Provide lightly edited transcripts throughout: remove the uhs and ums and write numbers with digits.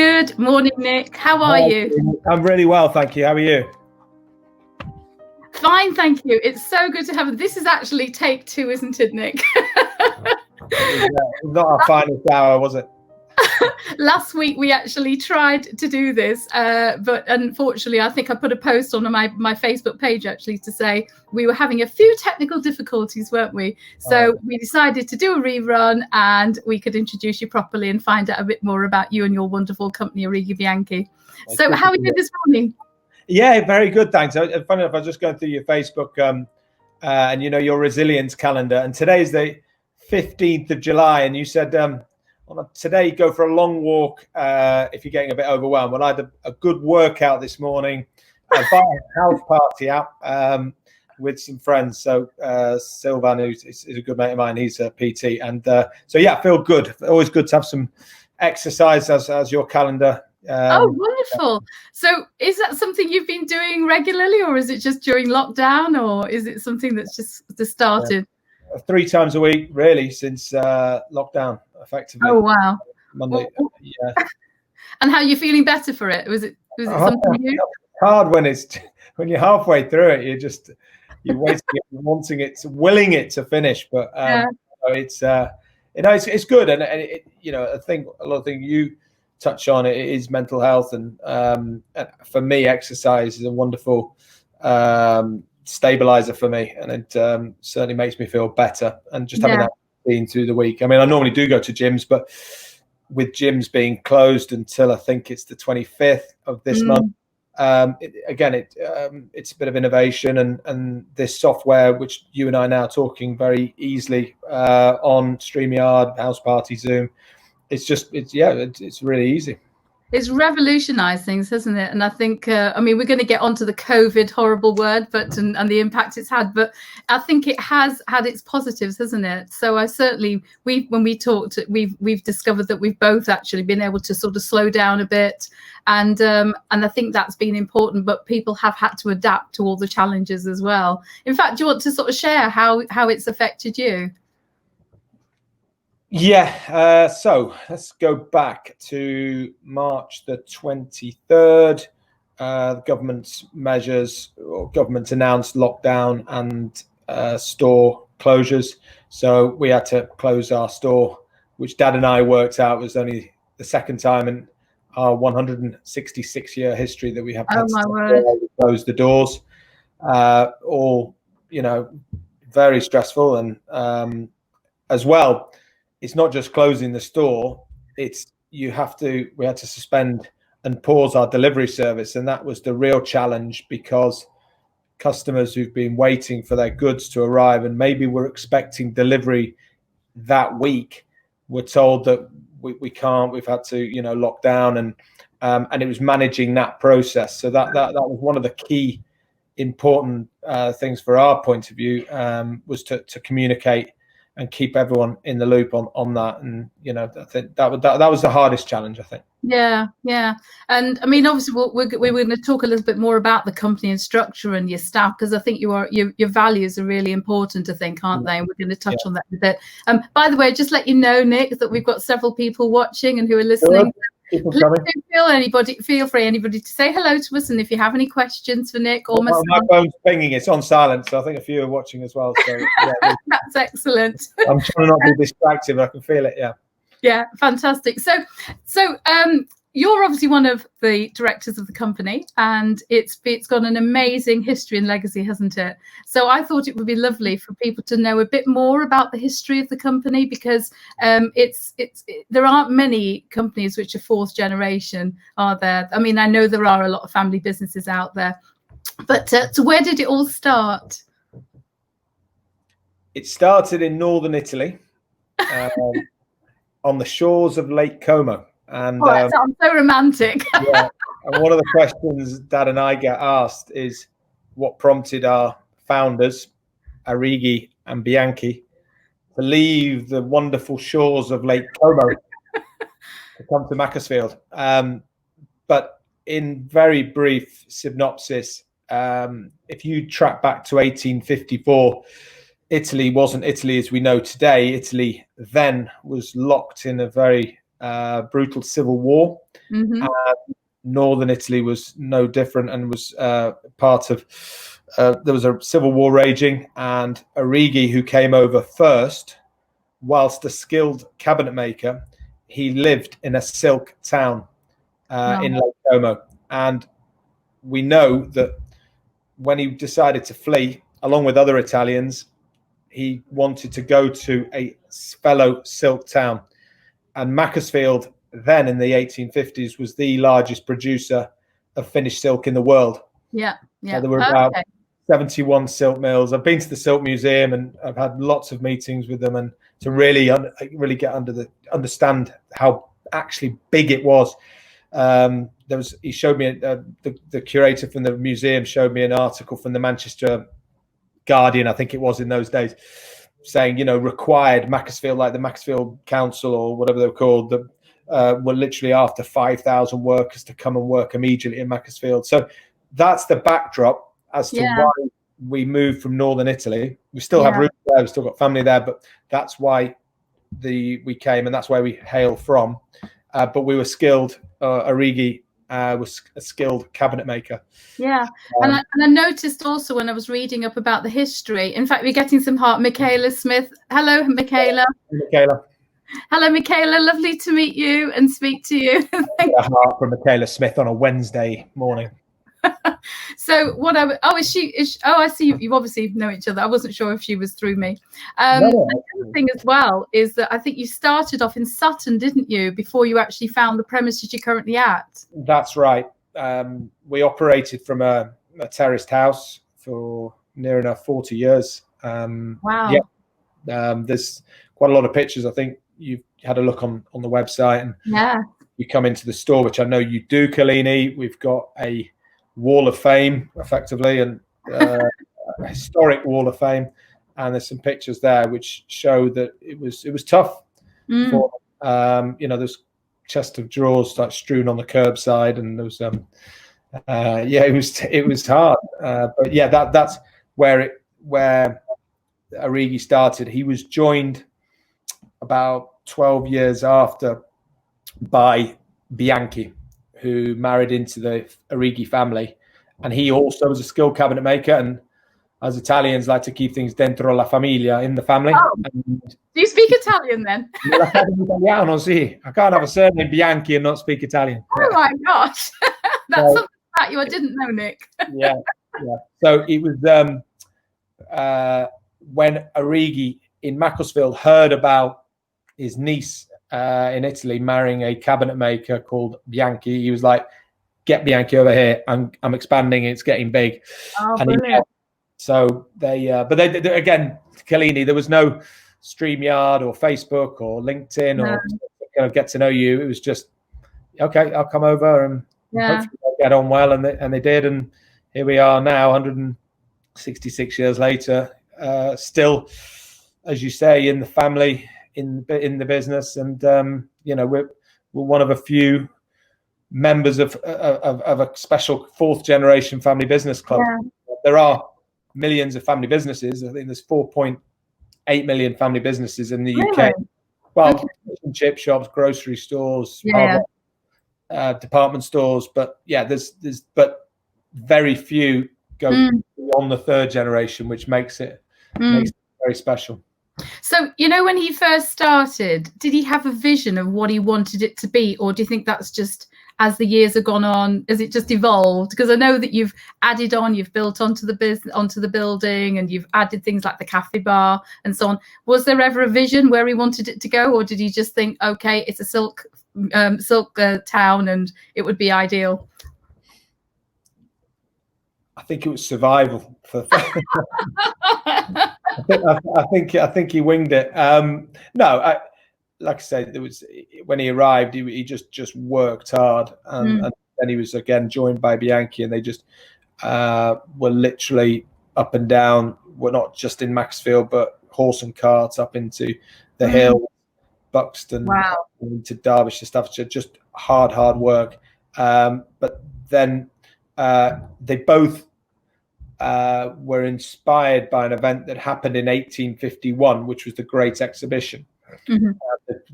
Good morning, Nick. How are you? I'm really well, thank you. How are you? Fine, thank you. It's so good to have. This is actually take 2, isn't it, Nick? It was not our finest hour, was it? Last week we actually tried to do this, but unfortunately I think I put a post on my Facebook page actually to say we were having a few technical difficulties, weren't we? So we decided to do a rerun and we could introduce you properly and find out a bit more about you and your wonderful company, Arighi Bianchi. So how are you this morning? Yeah, very good, thanks. Funny enough, I was just going through your Facebook and you know your resilience calendar, and today's the 15th of July, and you said today go for a long walk if you're getting a bit overwhelmed. Well, I had a good workout this morning by a house party out with some friends. So Sylvan, who's a good mate of mine, he's a PT, and so yeah, I feel good. Always good to have some exercise as your calendar. Oh, wonderful. So is that something you've been doing regularly, or is it just during lockdown, or is it something that's just started? 3 times a week, really, since lockdown, effectively. Oh, wow. Monday, yeah. And how are you feeling better for it? Was it something new? It's hard when you're halfway through it. You're waiting, wanting it, willing it to finish. But it's it's good, and it, I think a lot of things you touch on it is mental health, and for me, exercise is a wonderful stabilizer for me, and it certainly makes me feel better. And just having that routine through the week. I mean, I normally do go to gyms, but with gyms being closed until I think it's the 25th of this month, it's a bit of innovation, and this software, which you and I are now talking very easily on StreamYard, House Party, Zoom. It's really easy. It's revolutionized things, hasn't it? And I think, I mean, we're going to get onto the COVID horrible word, but and the impact it's had. But I think it has had its positives, hasn't it? So I certainly, when we talked, we've discovered that we've both actually been able to sort of slow down a bit, and I think that's been important. But people have had to adapt to all the challenges as well. In fact, do you want to sort of share how it's affected you? Yeah, so let's go back to March the 23rd. The government's measures, or government announced lockdown and store closures. So we had to close our store, which Dad and I worked out was only the second time in our 166-year history that we have had to close the doors. All, very stressful, and as well. It's not just closing the store. We had to suspend and pause our delivery service. And that was the real challenge, because customers who've been waiting for their goods to arrive and maybe were expecting delivery that week were told that we can't, we've had to, lock down, and it was managing that process. So that was one of the key important things for our point of view, was to communicate and keep everyone in the loop on that. And I think that was the hardest challenge, I think. Yeah. And I mean, obviously we're going to talk a little bit more about the company and structure and your staff, because I think your values are really important, I think, aren't they? And we're going to touch on that a bit. By the way, just let you know, Nick, that we've got several people watching and who are listening. Feel free, anybody, to say hello to us, and if you have any questions for Nick or myself. My phone's pinging, it's on silent, so I think a few are watching as well. So that's excellent. I'm trying to not be distracted, but I can feel it. Yeah, fantastic. So you're obviously one of the directors of the company, and it's got an amazing history and legacy, hasn't it? So I thought it would be lovely for people to know a bit more about the history of the company, because there aren't many companies which are 4th generation, are there? I mean, I know there are a lot of family businesses out there, but so where did it all start? It started in northern Italy, on the shores of Lake Como. And that sounds so romantic. Yeah. And one of the questions Dad and I get asked is what prompted our founders, Arighi and Bianchi, to leave the wonderful shores of Lake Como to come to Macclesfield. But in very brief synopsis, if you track back to 1854, Italy wasn't Italy as we know today. Italy then was locked in a very brutal civil war. Mm-hmm. Northern Italy was no different, and was part of. There was a civil war raging, and Arighi, who came over first, whilst a skilled cabinet maker, he lived in a silk town in Lake Como. And we know that when he decided to flee, along with other Italians, he wanted to go to a fellow silk town. And Macclesfield, then in the 1850s, was the largest producer of finished silk in the world. Yeah. So there were about 71 silk mills. I've been to the Silk Museum, and I've had lots of meetings with them, and to really get understand how actually big it was. He showed me the curator from the museum showed me an article from the Manchester Guardian, I think it was, in those days, saying, required Macclesfield, like the Macclesfield Council or whatever they're called, that were literally after 5,000 workers to come and work immediately in Macclesfield. So that's the backdrop as to why we moved from Northern Italy. We still have roots there, we've still got family there, but that's why we came, and that's where we hail from. But we were skilled. Arighi was a skilled cabinet maker. Yeah, and I noticed also when I was reading up about the history. In fact, we're getting some heart. Michaela Smith. Hello, Michaela. Michaela. Hello, Michaela. Lovely to meet you and speak to you. A heart from Michaela Smith on a Wednesday morning. So what I see you obviously know each other. I wasn't sure if she was through me. No. The other thing as well is that I think you started off in Sutton, didn't you, before you actually found the premises you're currently at? That's right. We operated from a terraced house for near enough 40 years. Wow. Yeah. There's quite a lot of pictures. I think you've had a look on the website, and you come into the store, which I know you do, Kalini. We've got a wall of fame, effectively, and a historic wall of fame, and there's some pictures there which show that it was tough for there's chest of drawers like strewn on the curbside, and there was it was hard, but that's where Arighi started. He was joined about 12 years after by Bianchi, who married into the Arighi family, and he also was a skilled cabinet maker. And as Italians like to keep things dentro la famiglia, in the family. Oh. Do you speak Italian then? Italiano, sì. I can't have a surname Bianchi and not speak Italian. Oh my gosh, that's something about you I didn't know, Nick. Yeah. So it was when Arighi in Macclesfield heard about his niece in Italy marrying a cabinet maker called Bianchi. He was like, "Get Bianchi over here. I'm expanding. It's getting big." Oh, and brilliant. So they again, Kalini, there was no StreamYard or Facebook or LinkedIn or kind of get to know you. It was just, okay, I'll come over and hopefully they'll get on well, and they did, and here we are now, 166 years later, still, as you say, in the family, in the business, and we're one of a few members of a special fourth generation family business club. There are millions of family businesses. I think there's 4.8 million family businesses in the UK. Well, chip shops, grocery stores, department stores, but there's very few go beyond the third generation, which makes it very special. So, when he first started, did he have a vision of what he wanted it to be? Or do you think that's just, as the years have gone on, has it just evolved? Because I know that you've added on, you've built onto the building, and you've added things like the cafe bar and so on. Was there ever a vision where he wanted it to go? Or did he just think, okay, it's a silk town and it would be ideal? I think it was survival. I think he winged it. Like I said, there was, when he arrived, he just worked hard, and then he was again joined by Bianchi, and they just were literally up and down. We're not just in Macclesfield, but horse and carts up into the hill, Buxton, into Derbyshire stuff. Just hard work. But then they both were inspired by an event that happened in 1851, which was the Great Exhibition. Mm-hmm.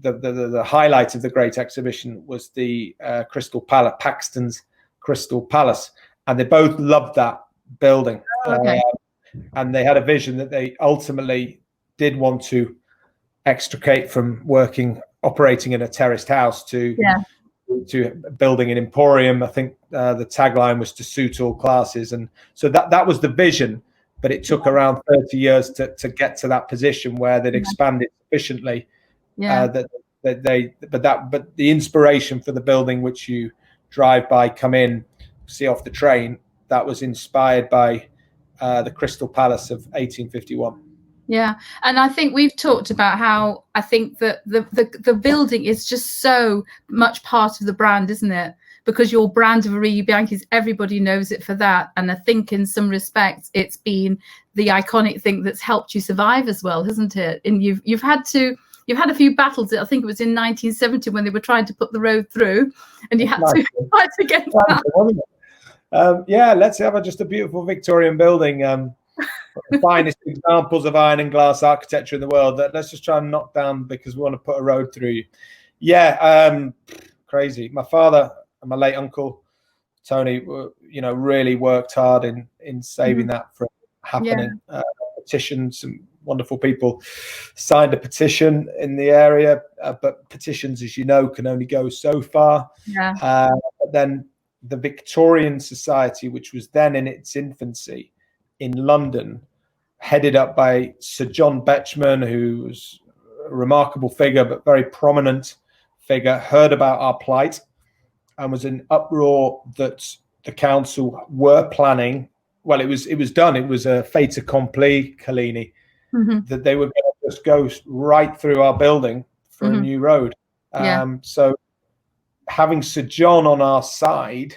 The highlight of the Great Exhibition was the Crystal Palace, Paxton's Crystal Palace, and they both loved that building. Okay. And they had a vision that they ultimately did want to extricate from operating in a terraced house to building an emporium. I think the tagline was to suit all classes, and so that was the vision. But it took around 30 years to get to that position where they'd expanded sufficiently. But the inspiration for the building, which you drive by, come in, see off the train, that was inspired by the Crystal Palace of 1851. Yeah, and I think we've talked about how I think that the building is just so much part of the brand, isn't it? Because your brand of Arighi Bianchi, everybody knows it for that. And I think in some respects, it's been the iconic thing that's helped you survive as well, hasn't it? And you've had a few battles. I think it was in 1970 when they were trying to put the road through, and you had to fight against that. Yeah, let's have just a beautiful Victorian building. The finest examples of iron and glass architecture in the world. That let's just try and knock down because we want to put a road through you. Yeah, crazy. My father and my late uncle Tony, really worked hard in saving that from happening. Petitioned, some wonderful people signed a petition in the area, but petitions, as you know, can only go so far. But then the Victorian Society, which was then in its infancy in London, headed up by Sir John Betchman, who was a remarkable figure but very prominent figure, heard about our plight and was in uproar that the council were planning. Well, it was done. It was a fait accompli, Kalini, that they were going to just go right through our building for a new road. So having Sir John on our side,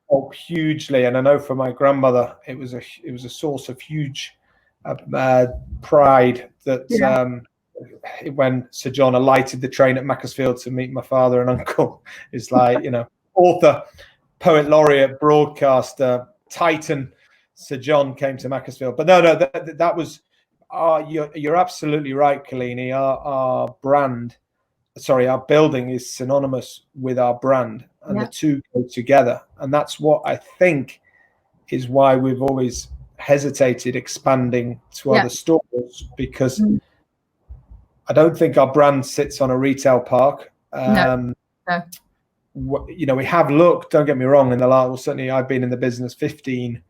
helped hugely. And I know for my grandmother, it was a source of huge pride that when Sir John alighted the train at Macclesfield to meet my father and uncle, it's like, author, poet laureate, broadcaster, titan Sir John came to Macclesfield. But no, that was you're absolutely right, Kalini. Our brand, our building is synonymous with our brand, and the two go together. And that's what I think is why we've always hesitated expanding to other stores, because I don't think our brand sits on a retail park. We have looked, don't get me wrong, in the last, well, certainly I've been in the business 15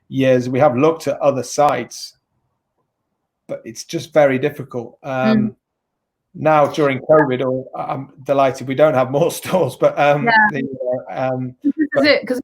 years. We have looked at other sites, but it's just very difficult. Now during COVID, I'm delighted we don't have more stores, but this is it, because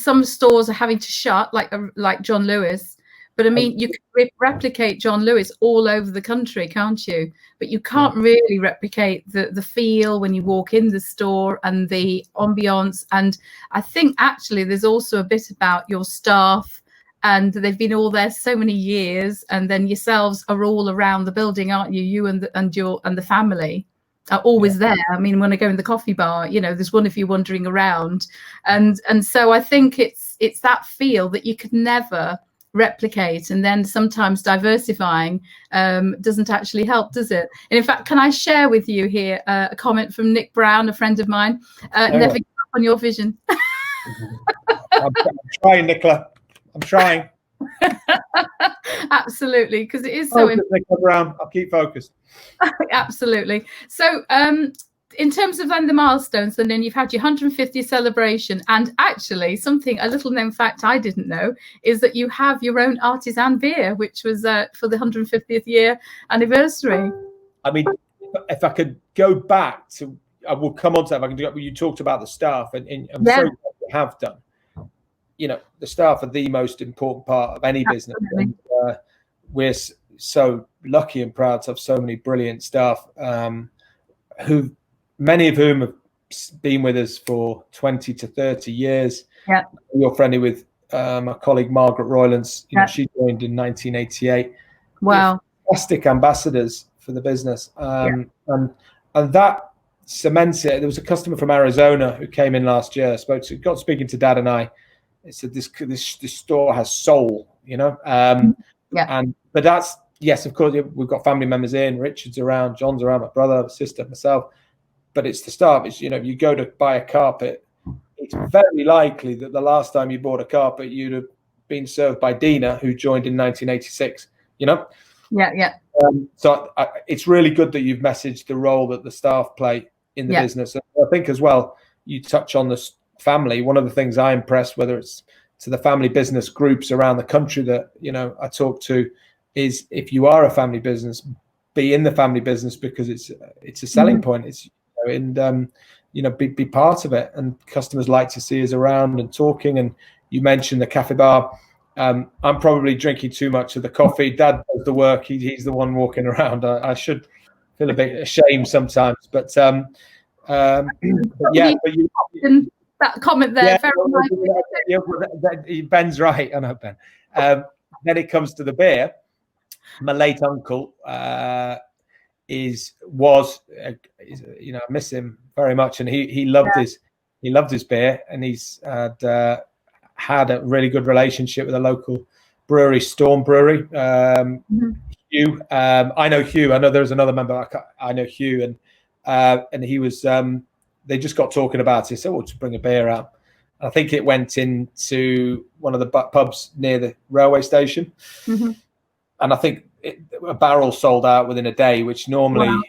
some stores are having to shut, like John Lewis. But I mean, you can replicate John Lewis all over the country, can't you? But you can't really replicate the feel when you walk in the store and the ambiance. And I think actually there's also a bit about your staff, and they've been all there so many years, and then yourselves are all around the building, aren't you? You and the family are always there. I mean, when I go in the coffee bar, there's one of you wandering around, and so I think it's that feel that you could never replicate, and then sometimes diversifying doesn't actually help, does it? And in fact, can I share with you here a comment from Nick Brown, a friend of mine? Never give up on your vision. I'm trying, Nicola. I'm trying. Absolutely, because it is so important. I'll keep focused. Absolutely. So in terms of then the milestones, and then you've had your 150th celebration, and actually a little known fact I didn't know is that you have your own artisan beer, which was for the 150th year anniversary. I mean, if I could go back to, I will come on to that. If I can do, you talked about the staff, and I'm so glad you have done. The staff are the most important part of any business. And, we're so lucky and proud to have so many brilliant staff, many of whom have been with us for 20 to 30 years. You're friendly with my colleague Margaret Roylance. She joined in 1988. Wow. Fantastic ambassadors for the business. And that cements it. There was a customer from Arizona who came in last year, got speaking to Dad and I. He said this store has soul, but yes, of course, we've got family members in. Richard's around, John's around, my brother, my sister, myself. But it's the staff. It's, you go to buy a carpet. It's very likely that the last time you bought a carpet, you'd have been served by Dina, who joined in 1986. Yeah. So it's really good that you've messaged the role that the staff play in the business. And I think as well, you touch on the family. One of the things I impress, whether it's to the family business groups around the country that I talk to, is if you are a family business, be in the family business, because it's a selling point. It's be part of it, and customers like to see us around and talking. And you mentioned the cafe bar. I'm probably drinking too much of the coffee. Dad does the work. He's the one walking around. I should feel a bit ashamed sometimes, but yeah. But that comment there. Ben's right. I know, Ben. Then it comes to the beer. My late uncle I miss him very much, and he loved his beer, and he's had a really good relationship with a local brewery, Storm Brewery. Hugh, I know Hugh. I know there's another member. I know Hugh, and he was. They just got talking about it. So we'll just bring a beer out. I think it went into one of the pubs near the railway station, and I think a barrel sold out within a day, which normally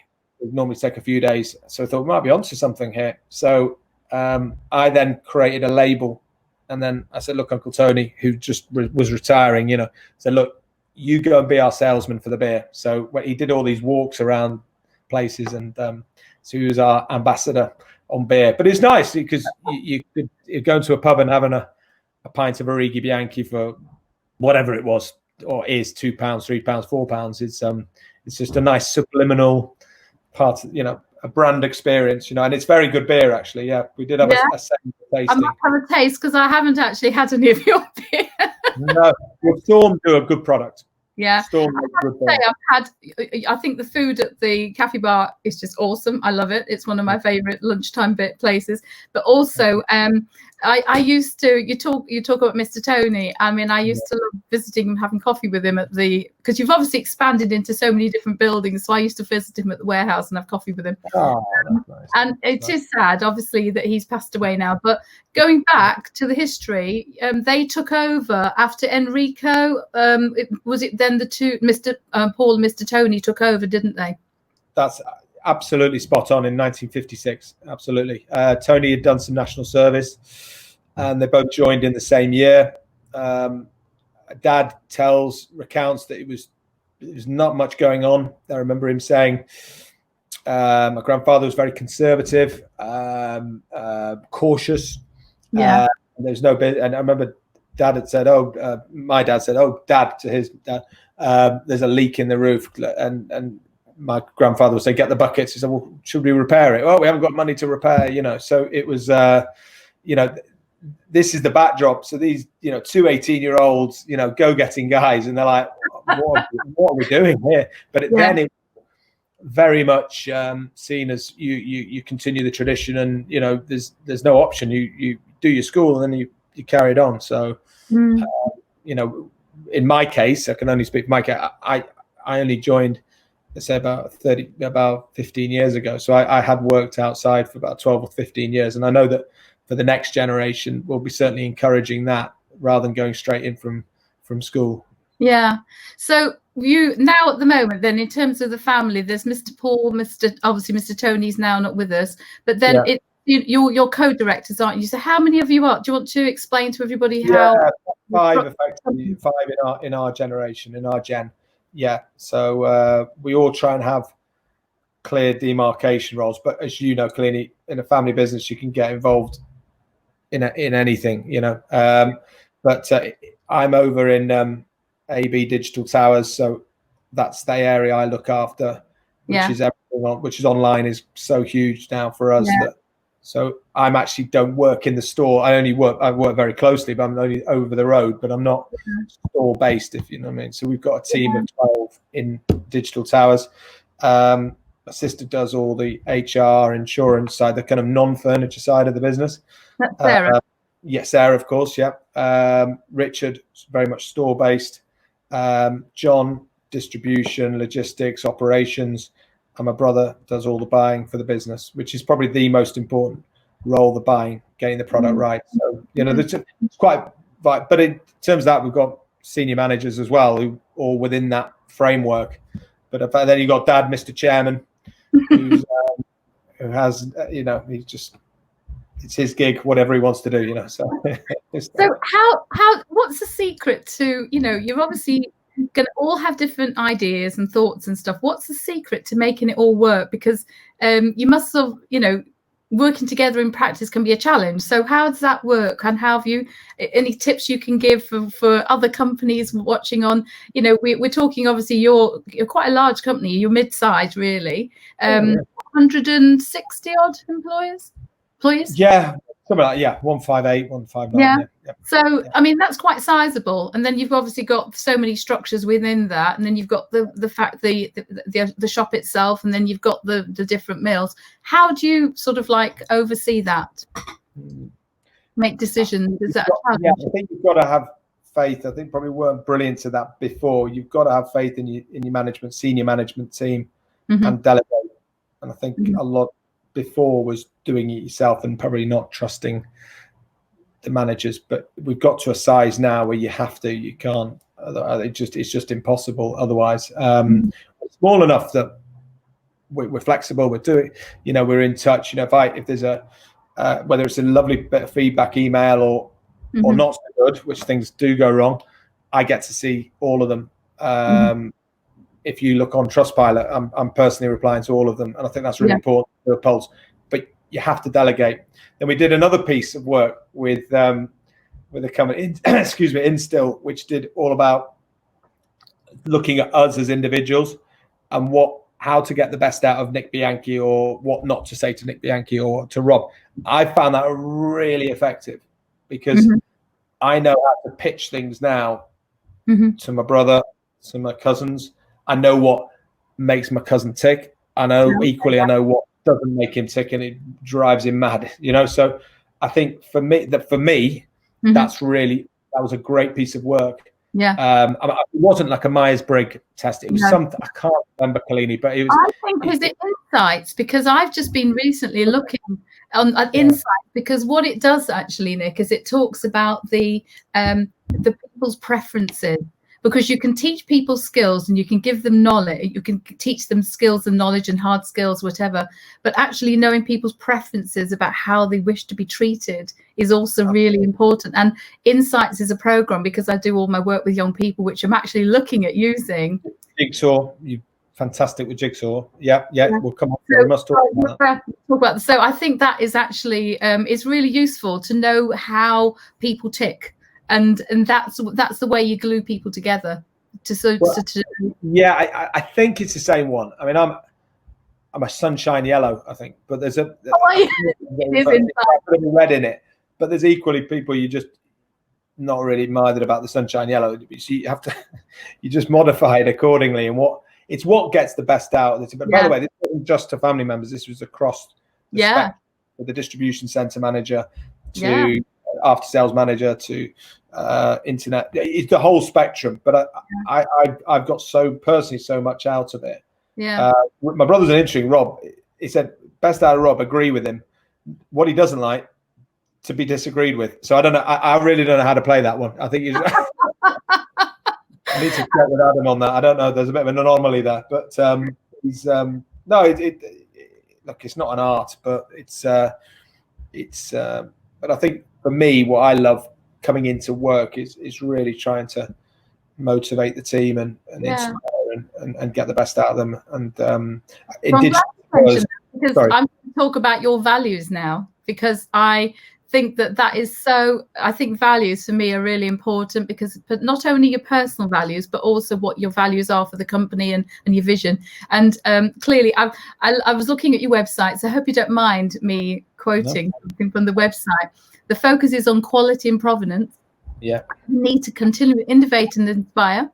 take a few days. So I thought we might be onto something here. So I then created a label. And then I said, look, Uncle Tony, who just was retiring, said, look, you go and be our salesman for the beer. So he did all these walks around places, and so he was our ambassador on beer. But it's nice because you go into a pub and having a pint of Arighi Bianchi for whatever it was, or is £2, £3, £4. It's just a nice subliminal part, a brand experience, and it's very good beer, actually. Yeah, we did have a second tasting. I might have a taste because I haven't actually had any of your beer. No, Storm do a good product. Yeah, Storm I think the food at the cafe bar is just awesome. I love it. It's one of my favorite lunchtime places. But also, I used to. You talk about Mr. Tony. I mean, I used to love visiting and having coffee with him because you've obviously expanded into so many different buildings. So I used to visit him at the warehouse and have coffee with him. Oh, that's nice. And it is sad, obviously, that he's passed away now. But going back to the history, they took over after Enrico. Was it then the two, Mr. Paul and Mr. Tony, took over, didn't they? That's absolutely spot on. In 1956, absolutely. Tony had done some national service, and they both joined in the same year. Dad recounts that it was not much going on. I remember him saying, my grandfather was very conservative, cautious. Yeah. There's no bit, and I remember Dad had said, my dad said, Dad, to his dad, there's a leak in the roof, and my grandfather would say, get the buckets. He said, well, should we repair it? Well, we haven't got money to repair, So it was, this is the backdrop. So these, two 18-year-olds, go-getting guys, and they're like, what are we doing here? But then it very much seen as you continue the tradition, and there's no option. You do your school, and then you carry it on. So in my case, I can only speak for my case. I only joined, let's say, about 15 years ago. So I had worked outside for about 12 or 15 years, and I know that for the next generation, we'll be certainly encouraging that rather than going straight in from school. Yeah. So you now at the moment, then, in terms of the family, there's Mr. Paul, obviously Mr. Tony's now not with us, but then you're co-directors, aren't you? So how many of you are? Do you want to explain to everybody how? Five in our generation, in our gen. Yeah. So we all try and have clear demarcation roles, but as you know, Kalini, in a family business, you can get involved in anything, but I'm over in AB Digital Towers, so that's the area I look after, which is everything which is online, is so huge now for us. So I'm actually don't work in the store. I work very closely, but I'm only over the road, but I'm not store based, if you know what I mean. So we've got a team of 12 in Digital Towers. My sister does all the HR, insurance side, the kind of non-furniture side of the business. That's Sarah. Sarah, of course. Yeah. Richard, very much store based. John distribution, logistics, operations, and my brother does all the buying for the business, which is probably the most important role, the buying, getting the product right. So, it's quite, but in terms of that, we've got senior managers as well who all within that framework. But then you've got Dad, Mr. Chairman, who has, it's his gig, whatever he wants to do, so. So what's the secret to, you're obviously going to all have different ideas and thoughts and stuff. What's the secret to making it all work? Because you must have, working together in practice can be a challenge. So how does that work? And how have you, any tips you can give for other companies watching on, we're talking, obviously you're quite a large company, you're mid-sized really, 160 odd employees? Yeah, something like 158, 159. Yeah. So I mean that's quite sizable, and then you've obviously got so many structures within that, and then you've got the fact the shop itself, and then you've got the different mills. How do you sort of like oversee that? Make decisions? Is that a challenge? Yeah, I think you've got to have faith. I think probably weren't brilliant to that before. You've got to have faith in your senior management team, and delegate. And I think a lot before was doing it yourself and probably not trusting the managers, but we've got to a size now where you can't, it's just impossible otherwise. Small enough that we're flexible, we're doing, we're in touch, if there's whether it's a lovely bit of feedback email or not so good, which things do go wrong, I get to see all of them. If you look on Trustpilot, I'm personally replying to all of them, and I think that's really important for a pulse. But you have to delegate. Then we did another piece of work with a company, Instill, which did all about looking at us as individuals and how to get the best out of Nick Bianchi, or what not to say to Nick Bianchi or to Rob. I found that really effective because I know how to pitch things now to my brother, to my cousins. I know what makes my cousin tick. I know what doesn't make him tick, and it drives him mad. So I think for me, that was a great piece of work. It wasn't like a Myers-Briggs test. It was something I can't remember, Kalini, but it was. I think is it insights, because I've just been recently looking on insights, because what it does actually, Nick, is it talks about the people's preferences. Because you can teach people skills and you can give them knowledge, you can teach them skills and knowledge and hard skills, whatever. But actually knowing people's preferences about how they wish to be treated is also really important. And Insights is a program, because I do all my work with young people, which I'm actually looking at using. Jigsaw, you're fantastic with Jigsaw. Yeah. We'll come on. We must talk about that. So I think that is actually it's really useful to know how people tick. And that's the way you glue people together. I think it's the same one. I mean, I'm a sunshine yellow, I think, but there's a red in it. But there's equally people you just not really minded about the sunshine yellow. So you have to, you just modify it accordingly, and what gets the best out of it. But by the way, this wasn't just to family members. This was across the spectrum, with the distribution center manager to after sales manager to internet. It's the whole spectrum, but I've got so much out of it. My brother's an interesting Rob. He said best out of Rob, agree with him. What he doesn't like, to be disagreed with. So I don't know, I really don't know how to play that one. I think you I need to check with Adam on that. I don't know, there's a bit of an anomaly there, but he's look, it's not an art, but it's but I think for me, what I love coming into work is really trying to motivate the team and inspire and get the best out of them. And because I'm going to talk about your values now, because I think that is so. I think values for me are really important, but not only your personal values, but also what your values are for the company and your vision. And clearly, I was looking at your website, so I hope you don't mind me quoting something from the website. The focus is on quality and provenance. You need to continue to innovate and inspire.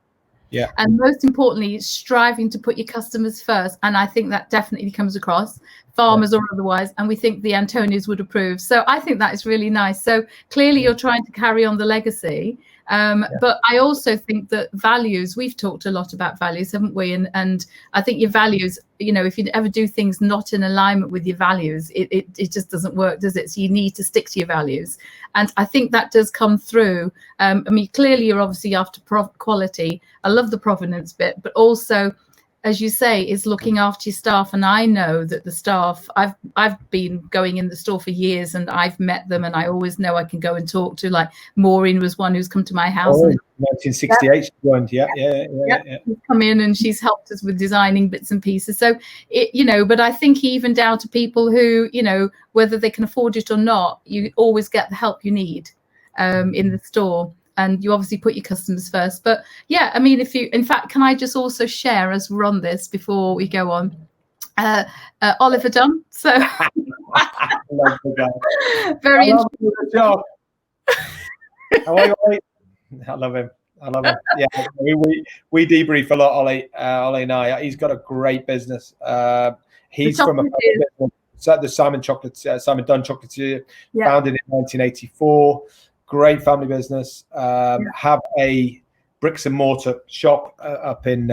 And most importantly, striving to put your customers first. And I think that definitely comes across, farmers or otherwise. And we think the Antonios would approve. So I think that is really nice. So clearly you're trying to carry on the legacy. But I also think that values, we've talked a lot about values, haven't we? And I think your values, you know, if you ever do things not in alignment with your values, it just doesn't work, does it? So you need to stick to your values. And I think that does come through. I mean, clearly you're obviously after quality. I love the provenance bit, but also, as you say, is looking after your staff. And I know that the staff, I've been going in the store for years, and I've met them, and I always know I can go and talk to. Like Maureen was one who's come to my house. Oh, 1968 she joined. Yeah. She's come in and she's helped us with designing bits and pieces. So you know, but I think even down to people who, you know, whether they can afford it or not, you always get the help you need in the store. And you obviously put your customers first. But yeah, I mean, in fact, can I just also share, as we're on this before we go on, Oliver Dunn. So very interesting. I love him. Yeah, we debrief a lot, Ollie and I. He's got a great business. He's from the Simon Dunn Chocolatier, founded in 1984. Great family business. Have a bricks and mortar shop up in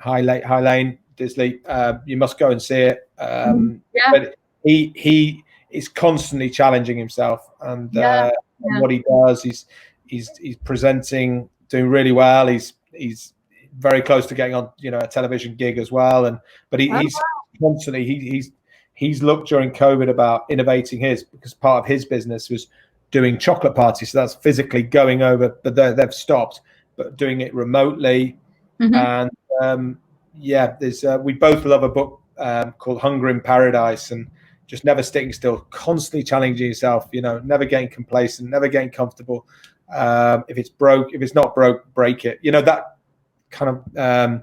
High Lane, Disley. You must go and see it. But he is constantly challenging himself, and what he does, he's presenting, doing really well. He's very close to getting on, you know, a television gig as well. But he's constantly he's looked during COVID about innovating because part of his business was doing chocolate parties, so that's physically going over, but they've stopped, but doing it remotely. And there's we both love a book called Hunger in Paradise, and just never sitting still, constantly challenging yourself, you know, never getting complacent, never getting comfortable. If it's not broke, break it, you know, that kind of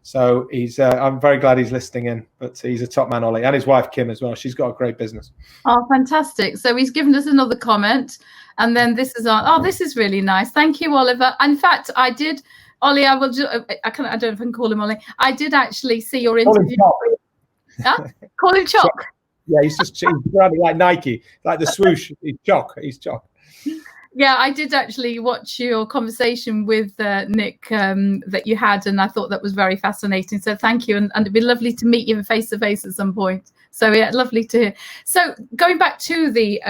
so he's I'm very glad he's listening in, but he's a top man, Ollie, and his wife Kim as well. She's got a great business. Oh, fantastic. So he's given us another comment, and then this is on. Oh, this is really nice. Thank you, Oliver. In fact, I did, Ollie, I don't know if I can call him Ollie. I did actually see your interview. Call him Choc. Yeah, he's branding like Nike, like the swoosh. He's Choc. Yeah, I did actually watch your conversation with Nick that you had, and I thought that was very fascinating. So thank you, and it'd be lovely to meet you face to face at some point. So yeah, lovely to hear. So going back to the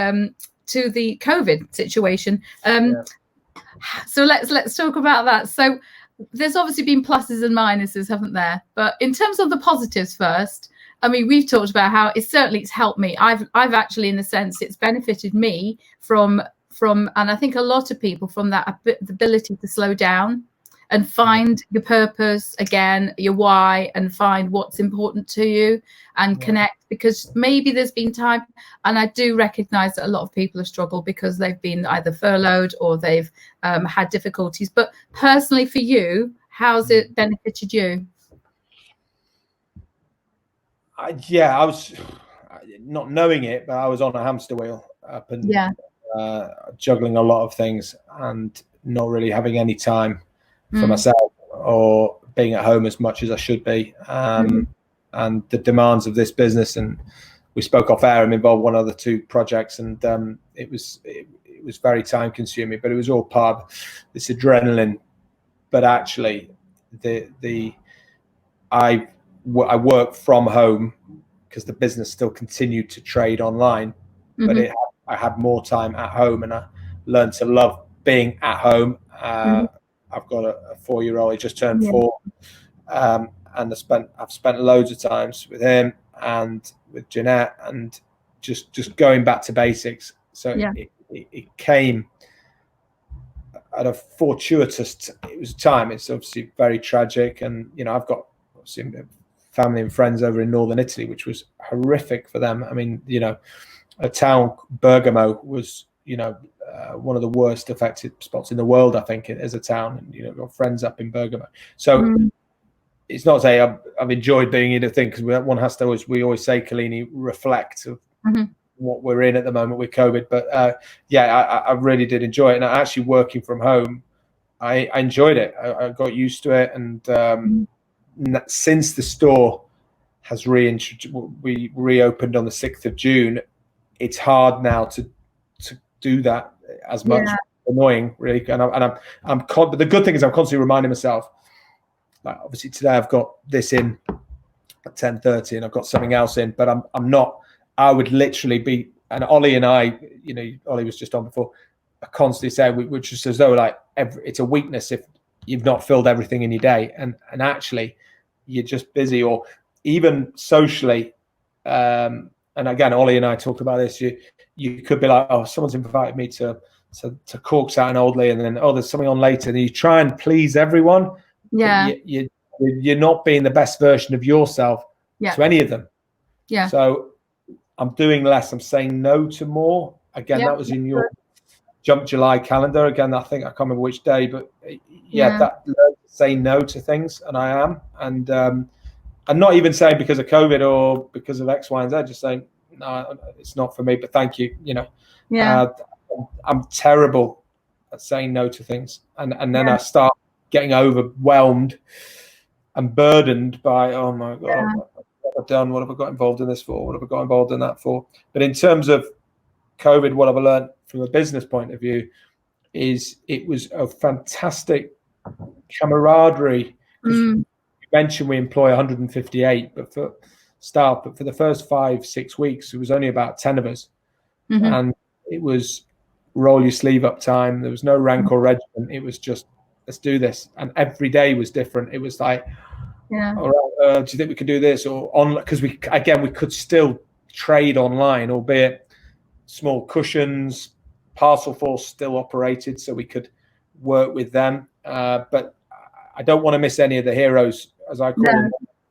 COVID situation, so let's talk about that. So there's obviously been pluses and minuses, haven't there? But in terms of the positives first, I mean, we've talked about how it's helped me. I've actually, in a sense, it's benefited me from, and I think a lot of people, from that the ability to slow down and find your purpose again, your why, and find what's important to you and connect. Because maybe there's been time, and I do recognize that a lot of people have struggled because they've been either furloughed or they've had difficulties. But personally for you, how's it benefited you? I was not knowing it, but I was on a hamster wheel up and juggling a lot of things and not really having any time for myself or being at home as much as I should be. And the demands of this business, and we spoke off air, I'm involved in one other two projects, and it was very time consuming, but it was all part of this adrenaline. But actually I work from home because the business still continued to trade online, but I had more time at home, and I learned to love being at home. I've got a 4-year-old, he just turned 4, and I've spent loads of times with him and with Jeanette, and just going back to basics. So it came at a fortuitous. It was time. It's obviously very tragic, and you know, I've got obviously family and friends over in northern Italy, which was horrific for them. I mean, you know, a town, Bergamo, was, you know, one of the worst affected spots in the world, I think, as a town. And, you know, got friends up in Bergamo. So it's not to say I've enjoyed being in a thing, because one has to always, we always say, Kalini, reflect of what we're in at the moment with COVID. But I really did enjoy it. And actually working from home, I enjoyed it. I got used to it. And since the store has we reopened on the 6th of June, it's hard now to do that as much annoying, really. But the good thing is I'm constantly reminding myself. Like obviously today I've got this in at 10:30 and I've got something else in, but I'm not. I would literally be. And Ollie and I, Ollie was just on before. I constantly say, which is as though like it's a weakness if you've not filled everything in your day, and actually you're just busy, or even socially. And again, Ollie and I talked about this. You could be like, oh, someone's invited me to Corks out in Oldley, and then there's something on later, and you try and please everyone. Yeah, you're not being the best version of yourself to any of them. Yeah. So I'm doing less. I'm saying no to more. Again, that was in your Jump July calendar. Again, I can't remember which day, but that say no to things, and I am. And I'm not even saying because of COVID or because of X, Y, and Z. Just saying no, it's not for me. But thank you. I'm terrible at saying no to things, and then I start getting overwhelmed and burdened by, oh my God, what have I done? What have I got involved in this for? What have I got involved in that for? But in terms of COVID, what I've learned from a business point of view is it was a fantastic camaraderie. You mentioned we employ 158, but for the first 5-6 weeks, it was only about 10 of us. And it was roll your sleeve up time. There was no rank or regiment. It was just, let's do this. And every day was different. It was like, all right, do you think we could do this? Or on, because we could still trade online, albeit small cushions. Parcel Force still operated, so we could work with them. But I don't want to miss any of the heroes, as I call them,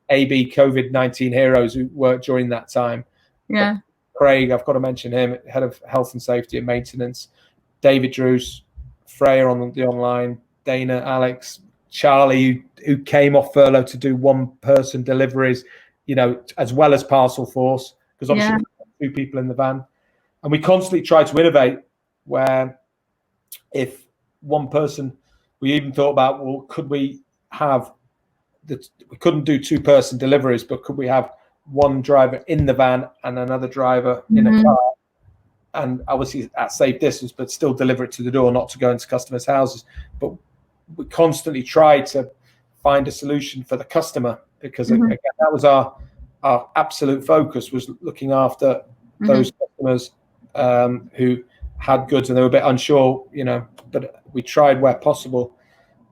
AB COVID-19 heroes who worked during that time. Yeah. But Craig, I've got to mention him, head of health and safety and maintenance. David Drews, Freya on the online, Dana, Alex, Charlie, who came off furlough to do one-person deliveries, as well as Parcel Force, because obviously we had 2 people in the van. And we constantly try to innovate, where if one person, we even thought about, well, could we have we couldn't do 2-person deliveries, but could we have one driver in the van and another driver in a car, and obviously at safe distance, but still deliver it to the door, not to go into customers' houses. But we constantly try to find a solution for the customer, because again, that was our absolute focus, was looking after those customers who had goods and they were a bit unsure, but we tried where possible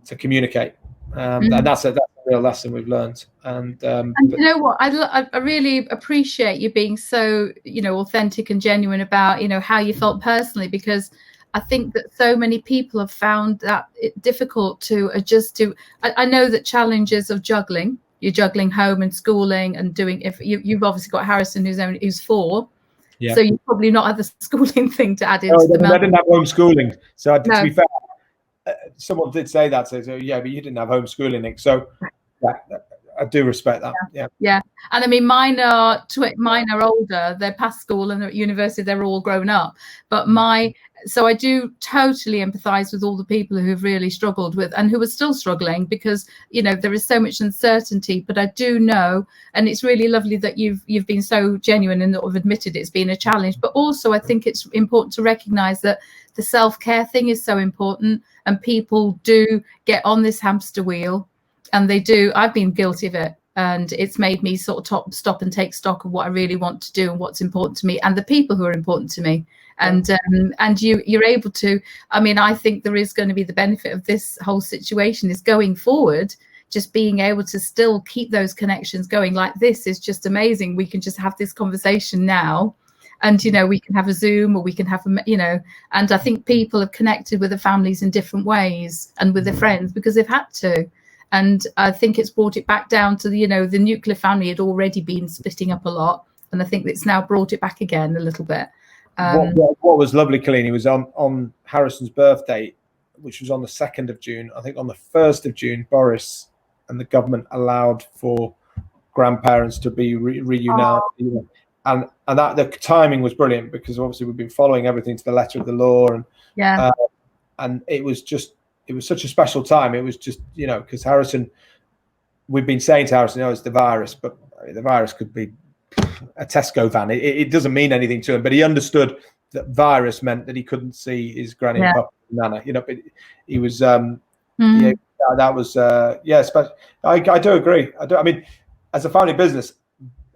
to communicate. And that's a real lesson we've learned. And you know what, I really appreciate you being so authentic and genuine about how you felt personally, because I think that so many people have found that it difficult to adjust to. I know that challenges of juggling, you're juggling home and schooling and doing, if you've obviously got Harrison who's 4. So you probably not had the schooling thing to add into the I didn't have homeschooling. So to be fair, someone did say that. So yeah, but you didn't have homeschooling, Nick. So I do respect that. Yeah. And I mean, mine are older. They're past school and at university. They're all grown up. But so I do totally empathise with all the people who've really struggled with, and who are still struggling, because there is so much uncertainty. But I do know, and it's really lovely that you've been so genuine and have admitted it's been a challenge. But also, I think it's important to recognise that the self-care thing is so important, and people do get on this hamster wheel, and they do. I've been guilty of it, and it's made me sort of stop and take stock of what I really want to do and what's important to me and the people who are important to me. And you're able to, I mean, I think there is going to be the benefit of this whole situation is going forward, just being able to still keep those connections going. Like, this is just amazing. We can just have this conversation now, and we can have a Zoom, or we can have and I think people have connected with their families in different ways and with their friends because they've had to. And I think it's brought it back down to the nuclear family had already been splitting up a lot, and I think it's now brought it back again a little bit. What was lovely, Kalini, was on Harrison's birthday, which was on the 2nd of June. I think on the 1st of June, Boris and the government allowed for grandparents to be reunited. And that the timing was brilliant, because obviously we've been following everything to the letter of the law, and it was such a special time. It was just because Harrison, we've been saying to Harrison, it's the virus, but the virus could be a Tesco van. It doesn't mean anything to him, but he understood that virus meant that he couldn't see his granny and papa and nana, you know, but he was yeah, that was yeah, especially I do agree. I mean, as a family business,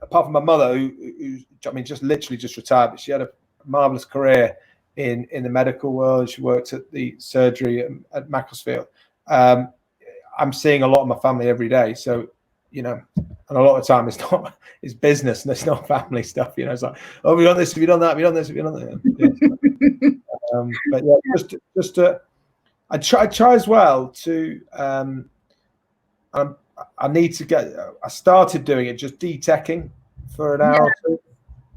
apart from my mother who I mean just literally just retired, but she had a marvelous career in the medical world. She worked at the surgery at Macclesfield. I'm seeing a lot of my family every day, so you know, and a lot of the time it's business and it's not family stuff. You know, it's like, oh, have you done this? Have you done that? Have you done this? Have you done that? Yeah. But yeah, just I try as well to. I need to get. I started doing it just detecking for an hour or two.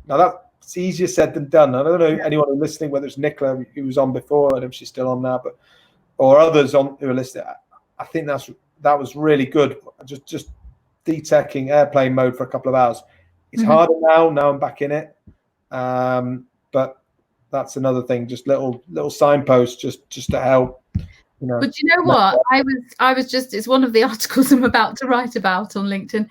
Now that's easier said than done. I don't know anyone who's listening, whether it's Nicola who was on before, I don't know if she's still on now, but or others on who are listening. I think that was really good. Just detecking airplane mode for a couple of hours. It's harder now. Now I'm back in it, but that's another thing. Just little signposts, just to help. You know. But you know what? I was just, it's one of the articles I'm about to write about on LinkedIn.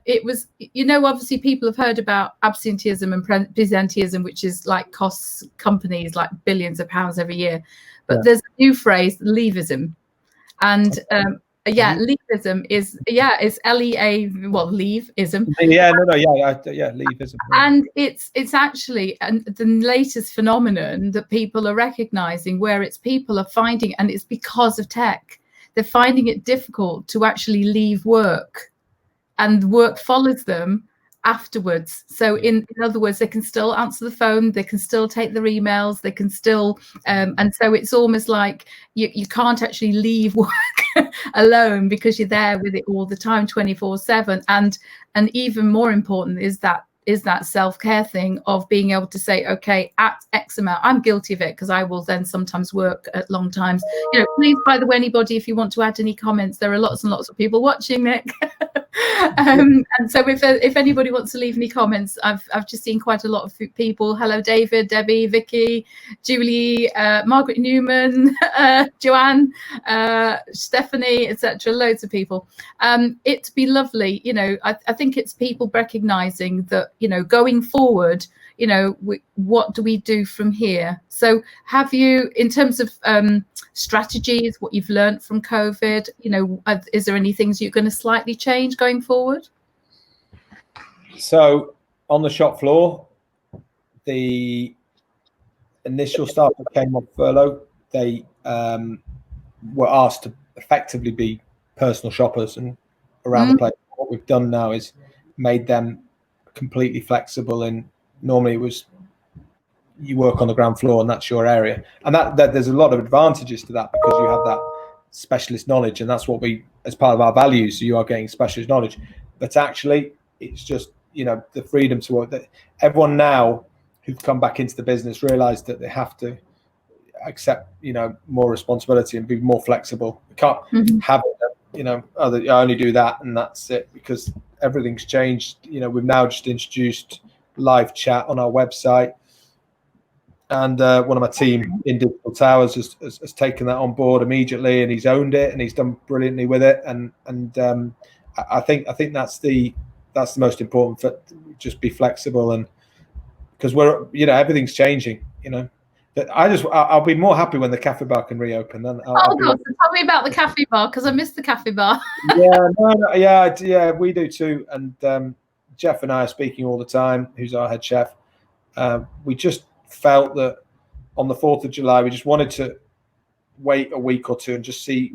It was, you know, obviously people have heard about absenteeism and presenteeism, which is like costs companies like billions of pounds every year. But there's a new phrase, leavism. And leavism is LEA, well, leaveism. Leaveism. And it's actually the latest phenomenon that people are recognizing, where it's people are finding, and it's because of tech, they're finding it difficult to actually leave work, and work follows them afterwards. So in other words, they can still answer the phone, they can still take their emails, they can still and so it's almost like you can't actually leave work alone, because you're there with it all the time, 24/7. And even more important is that self-care thing of being able to say, okay, at X amount, I'm guilty of it because I will then sometimes work at long times. You know, please, by the way, anybody, if you want to add any comments, there are lots and lots of people watching, Nick. And so if anybody wants to leave any comments, I've just seen quite a lot of people. Hello, David, Debbie, Vicky, Julie, Margaret Newman, Joanne, Stephanie, etc. Loads of people. It'd be lovely, you know. I think it's people recognizing that, you know, going forward, you know, what do we do from here? So have you, in terms of strategies, what you've learned from COVID, you know, is there any things you're going to slightly change going forward? So on the shop floor, the initial staff that came off furlough, they were asked to effectively be personal shoppers and around the place. What we've done now is made them completely flexible, and normally it was you work on the ground floor and that's your area, and that there's a lot of advantages to that, because you have that specialist knowledge, and that's what we, as part of our values, so you are getting specialist knowledge. But actually it's just, you know, the freedom to work, that everyone now who've come back into the business realize that they have to accept, you know, more responsibility and be more flexible. We can't have it, you know, I only do that and that's it, because everything's changed. You know, we've now just introduced live chat on our website, and one of my team in Digital Towers has taken that on board immediately, and he's owned it and he's done brilliantly with it. And I think that's the most important, for just be flexible, and because we're, you know, everything's changing, you know. I'll be more happy when the cafe bar can reopen. Then tell me about the cafe bar, because I missed the cafe bar. Yeah, we do too. And Jeff and I are speaking all the time, who's our head chef. We just felt that on the 4th of July, we just wanted to wait a week or two and just see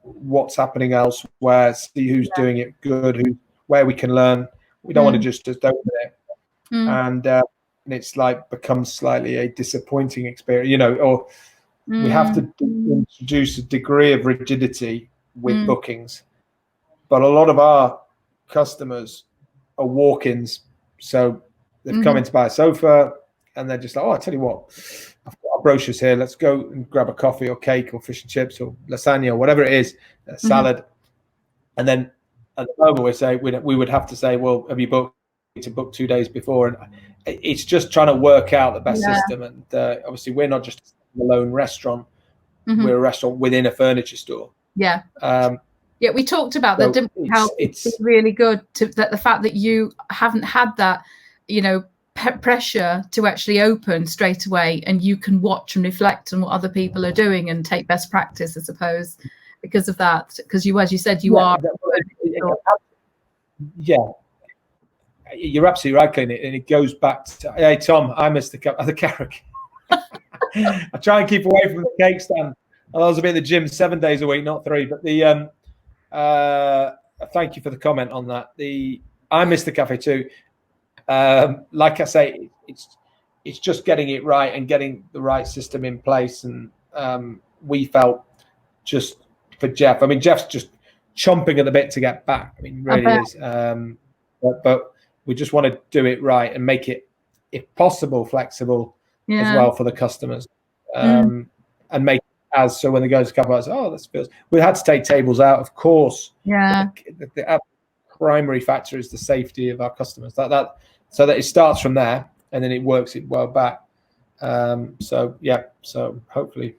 what's happening elsewhere, see who's doing it good, where we can learn. We don't want to just open it. And it's like becomes slightly a disappointing experience, you know, or we have to introduce a degree of rigidity with bookings. But a lot of our customers are walk-ins, so they've come in to buy a sofa, and they're just like, oh, I tell you what, I've got our brochures here, let's go and grab a coffee or cake or fish and chips or lasagna or whatever it is, a salad. And then at the moment we would have to say, well, have you booked? To book 2 days before, and it's just trying to work out the best system. And obviously we're not just a lone restaurant, we're a restaurant within a furniture store. We talked about that, didn't we? How it's really good that the fact that you haven't had that, you know, pressure to actually open straight away, and you can watch and reflect on what other people are doing and take best practice, I suppose, because of that. Because you, as you said, you are. Yeah, you're absolutely right, Kalini, and it goes back to, hey Tom, I missed the carrot. I try and keep away from the cake stand. I was in the gym 7 days a week, not 3. But the thank you for the comment on that. I missed the cafe too. Like I say, it's just getting it right and getting the right system in place. And we felt just for Jeff. I mean, Jeff's just chomping at the bit to get back. I mean, really is. But we just want to do it right and make it, if possible, flexible as well for the customers, and make it as so when they go to cover, oh, this feels. We had to take tables out, of course. Yeah. The primary factor is the safety of our customers. That so that it starts from there and then it works it well back. So yeah. So hopefully,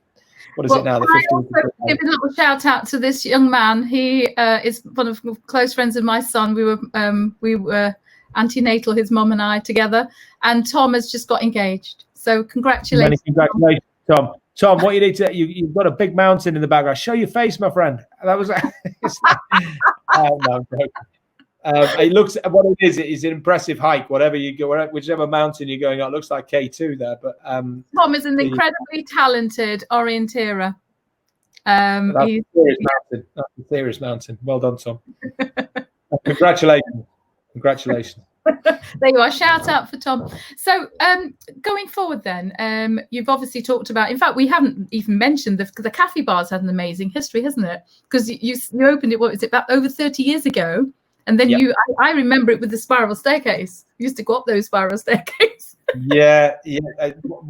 what is it now? The 15th. Give a little shout out to this young man. He is one of close friends of my son. We were antenatal, his mum and I together, and Tom has just got engaged. So congratulations. Many congratulations, Tom. Tom, what you need to you've got a big mountain in the background. Show your face, my friend. That was no, it looks what it is an impressive hike. Whatever you go, whichever mountain you're going on, it looks like K2 there. But Tom is an incredibly talented orienteer. That's a serious mountain. That's a serious mountain. Well done, Tom. Congratulations. Congratulations. There you are. Shout out for Tom. So going forward then, you've obviously talked about, in fact, we haven't even mentioned the cafe bar's had an amazing history, hasn't it? Because you opened it, what was it, about over 30 years ago? And then I remember it with the spiral staircase. You used to go up those spiral staircases. Yeah.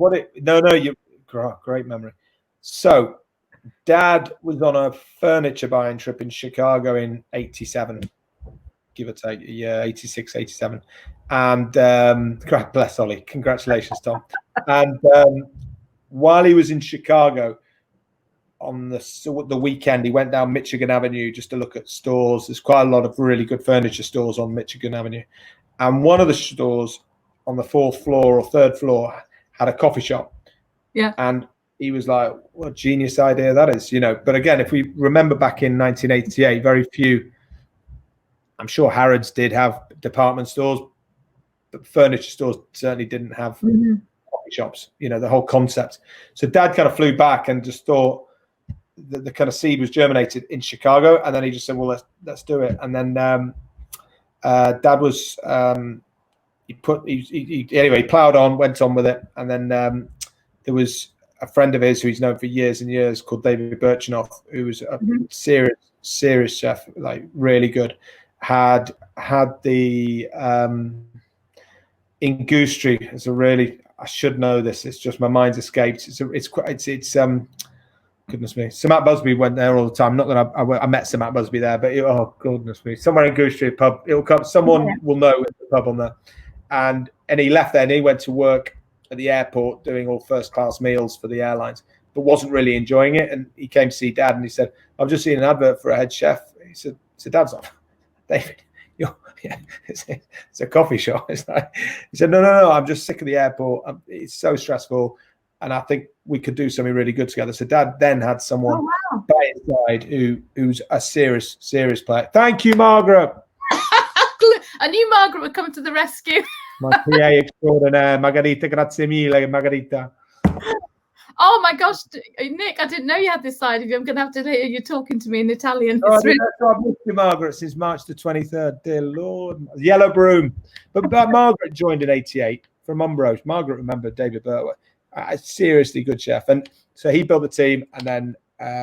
Great memory. So Dad was on a furniture buying trip in Chicago in 87. Give or take, 86, 87. And God bless Ollie. Congratulations, Tom. And while he was in Chicago on the weekend, he went down Michigan Avenue just to look at stores. There's quite a lot of really good furniture stores on Michigan Avenue. And one of the stores on the 4th floor or 3rd floor had a coffee shop. Yeah. And he was like, what a genius idea that is, But again, if we remember back in 1988, very few, I'm sure Harrods did have department stores, but furniture stores certainly didn't have coffee shops, the whole concept. So Dad kind of flew back and just thought that the kind of seed was germinated in Chicago. And then he just said, well, let's do it. And then Dad was, he plowed on, went on with it. And then there was a friend of his who he's known for years and years called David Birchenough, who was a serious chef, like really good. Had the in Goosetree is a really, I should know this. It's just my mind's escaped. It's goodness me. Sir Matt Busby went there all the time. Not that I met Sir Matt Busby there, but oh goodness me, somewhere in Goosetree pub. It'll come. Someone will know the pub on there. And he left there and he went to work at the airport doing all first class meals for the airlines, but wasn't really enjoying it. And he came to see Dad and he said, "I've just seen an advert for a head chef." He said, "Dad's on." David, it's a coffee shop. It's like, he said, no, I'm just sick of the airport. It's so stressful, and I think we could do something really good together. So Dad then had someone by his side who's a serious player. Thank you, Margaret. I knew Margaret would come to the rescue. My PA extraordinaire, Margarita. Grazie mille, Margarita. Oh my gosh, Nick, I didn't know you had this side of you. I'm going to have to hear you talking to me in Italian. I've missed you, Margaret, since March the 23rd. Dear Lord. Yellow Broom. But Margaret joined in 88 from Umbros. Margaret remembered David Burtwood. A seriously good chef. And so he built the team, and then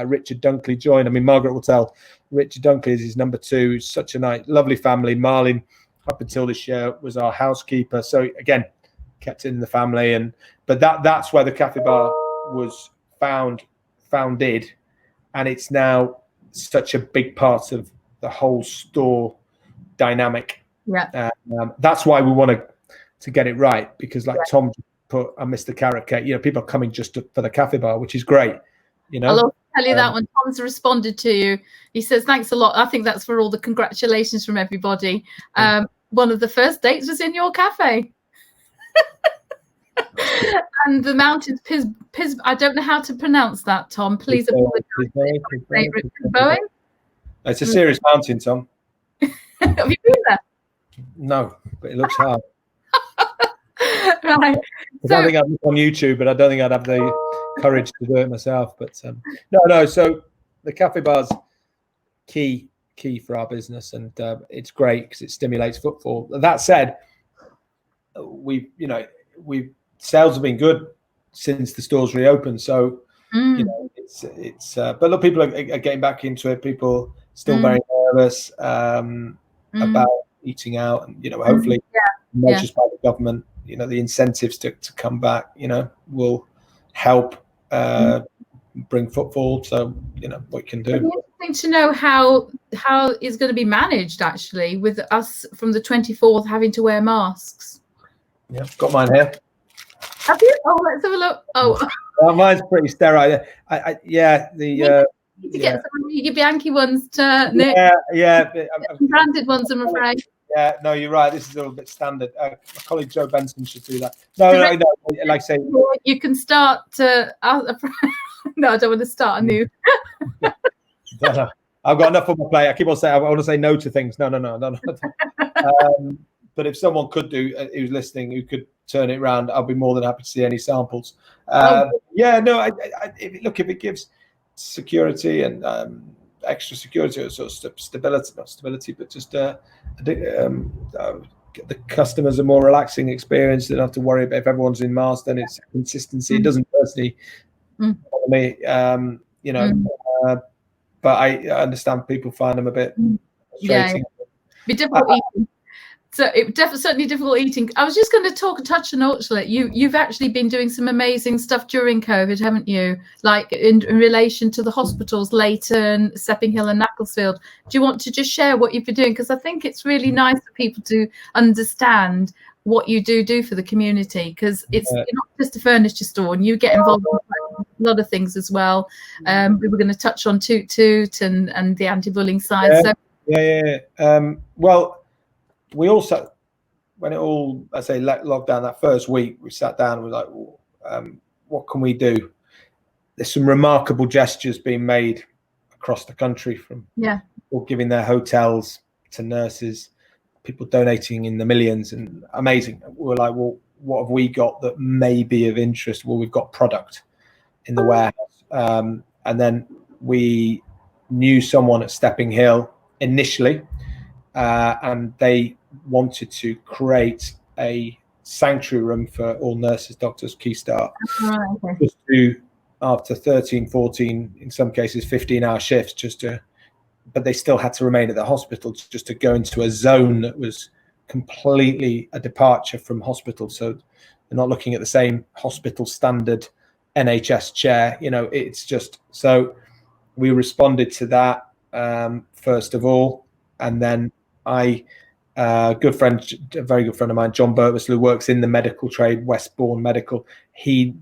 Richard Dunkley joined. I mean, Margaret will tell. Richard Dunkley is his number 2. He's such a nice, lovely family. Marlene, up until this year, was our housekeeper. So again, kept it in the family. But that's where the cafe bar was founded, and it's now such a big part of the whole store dynamic. That's why we want to get it right, because like Tom put a Mr. Carrot Cake, people are coming just for the cafe bar, which is great. I'll also tell you that when Tom's responded to you, he says thanks a lot. I think that's for all the congratulations from everybody. One of the first dates was in your cafe. And the mountains, I don't know how to pronounce that, Tom. Please apologize. Pisboe? It's a serious mountain, Tom. Have you been there? No, but it looks hard. Right. I don't think I'd look on YouTube, but I don't think I'd have the courage to do it myself. But no. So the cafe bar's key for our business, and it's great because it stimulates footfall. That said, sales have been good since the stores reopened. So it's but look, people are getting back into it. People still very nervous about eating out, and hopefully measures by the government, the incentives to come back, will help bring footfall. So what you can do. It's interesting to know how it's going to be managed, actually, with us from the 24th having to wear masks. Yeah, got mine here. Have you? Oh, let's have a look. Oh, mine's pretty sterile. Get some Arighi Bianchi ones to Nick. Yeah. Branded ones, I'm afraid. Yeah, no, you're right. This is a little bit standard. My colleague Joe Benson should do that. No. Like I say, you can start to. No, I don't want to start a new. No. I've got enough on my plate. I keep on saying I want to say no to things. No. But if someone could who's listening, who could turn it around, I'll be more than happy to see any samples. If it gives security and extra security or sort of stability, not stability, but just the customers a more relaxing experience. They don't have to worry about if everyone's in mask, then it's consistency. It doesn't personally bother me, but I understand people find them a bit frustrating. Be difficult eating. So it certainly difficult eating. I was just going to touch on actually. You've actually been doing some amazing stuff during COVID, haven't you? Like in relation to the hospitals, Leighton, Sepping Hill, and Macclesfield. Do you want to just share what you've been doing? Because I think it's really nice for people to understand what you do for the community. Because it's not just a furniture store, and you get involved in a lot of things as well. We were going to touch on Toot Toot and the anti-bullying side. Well. We also, when it all, I say, locked down that first week, we sat down and we were like, what can we do? There's some remarkable gestures being made across the country, from people giving their hotels to nurses, people donating in the millions, and amazing. We were like, well, what have we got that may be of interest? Well, we've got product in the warehouse. And then we knew someone at Stepping Hill initially, and they wanted to create a sanctuary room for all nurses, doctors, key staff, just to, after 13, 14, in some cases 15-hour shifts, but they still had to remain at the hospital, just to go into a zone that was completely a departure from hospital. So they're not looking at the same hospital standard NHS chair, it's just, so we responded to that first of all, and then a very good friend of mine, John Burtwhistle, who works in the medical trade, Westbourne Medical, he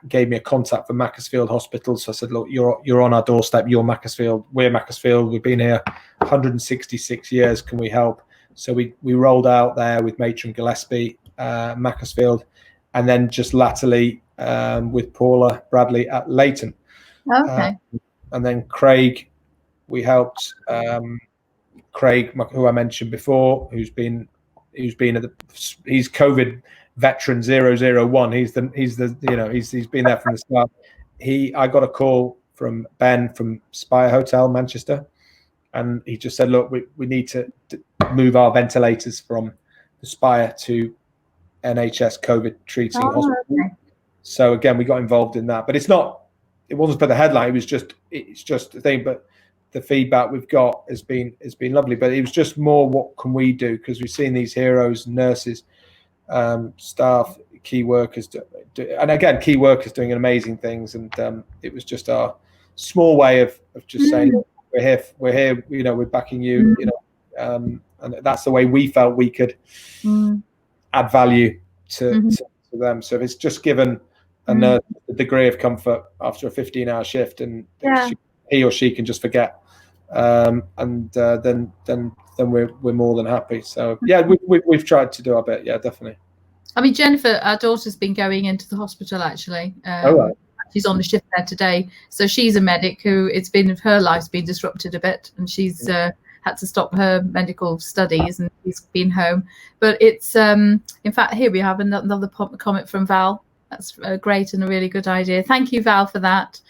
gave me a contact for Macclesfield Hospital. So I said, look, you're on our doorstep. You're Macclesfield. We're Macclesfield. We've been here 166 years. Can we help? So we rolled out there with Matron Gillespie, Macclesfield, and then just latterly with Paula Bradley at Leighton. Okay. And then Craig, we helped. Craig, who I mentioned before, he's COVID veteran 001. He's been there from the start. I got a call from Ben from Spire Hotel, Manchester, and he just said, look, we need to move our ventilators from the Spire to NHS COVID treating hospital. Okay. So again, we got involved in that, but it wasn't for the headline. It's just a thing, but the feedback we've got has been lovely. But it was just more, what can we do? Because we've seen these heroes, nurses, staff, key workers, and again, key workers doing amazing things. And it was just our small way of just saying, we're here, we're backing you, and that's the way we felt we could add value to them. So if it's just given a nurse a degree of comfort after a 15-hour shift, and he or she can just forget, then we're more than happy. So we've tried to do our bit. Yeah, definitely. I mean, Jennifer, our daughter's been going into the hospital actually. All right. She's on the shift there today. So she's a medic who her life's been disrupted a bit, and she's had to stop her medical studies, and she's been home. But it's in fact, here we have another comment from Val. That's great and a really good idea. Thank you, Val, for that.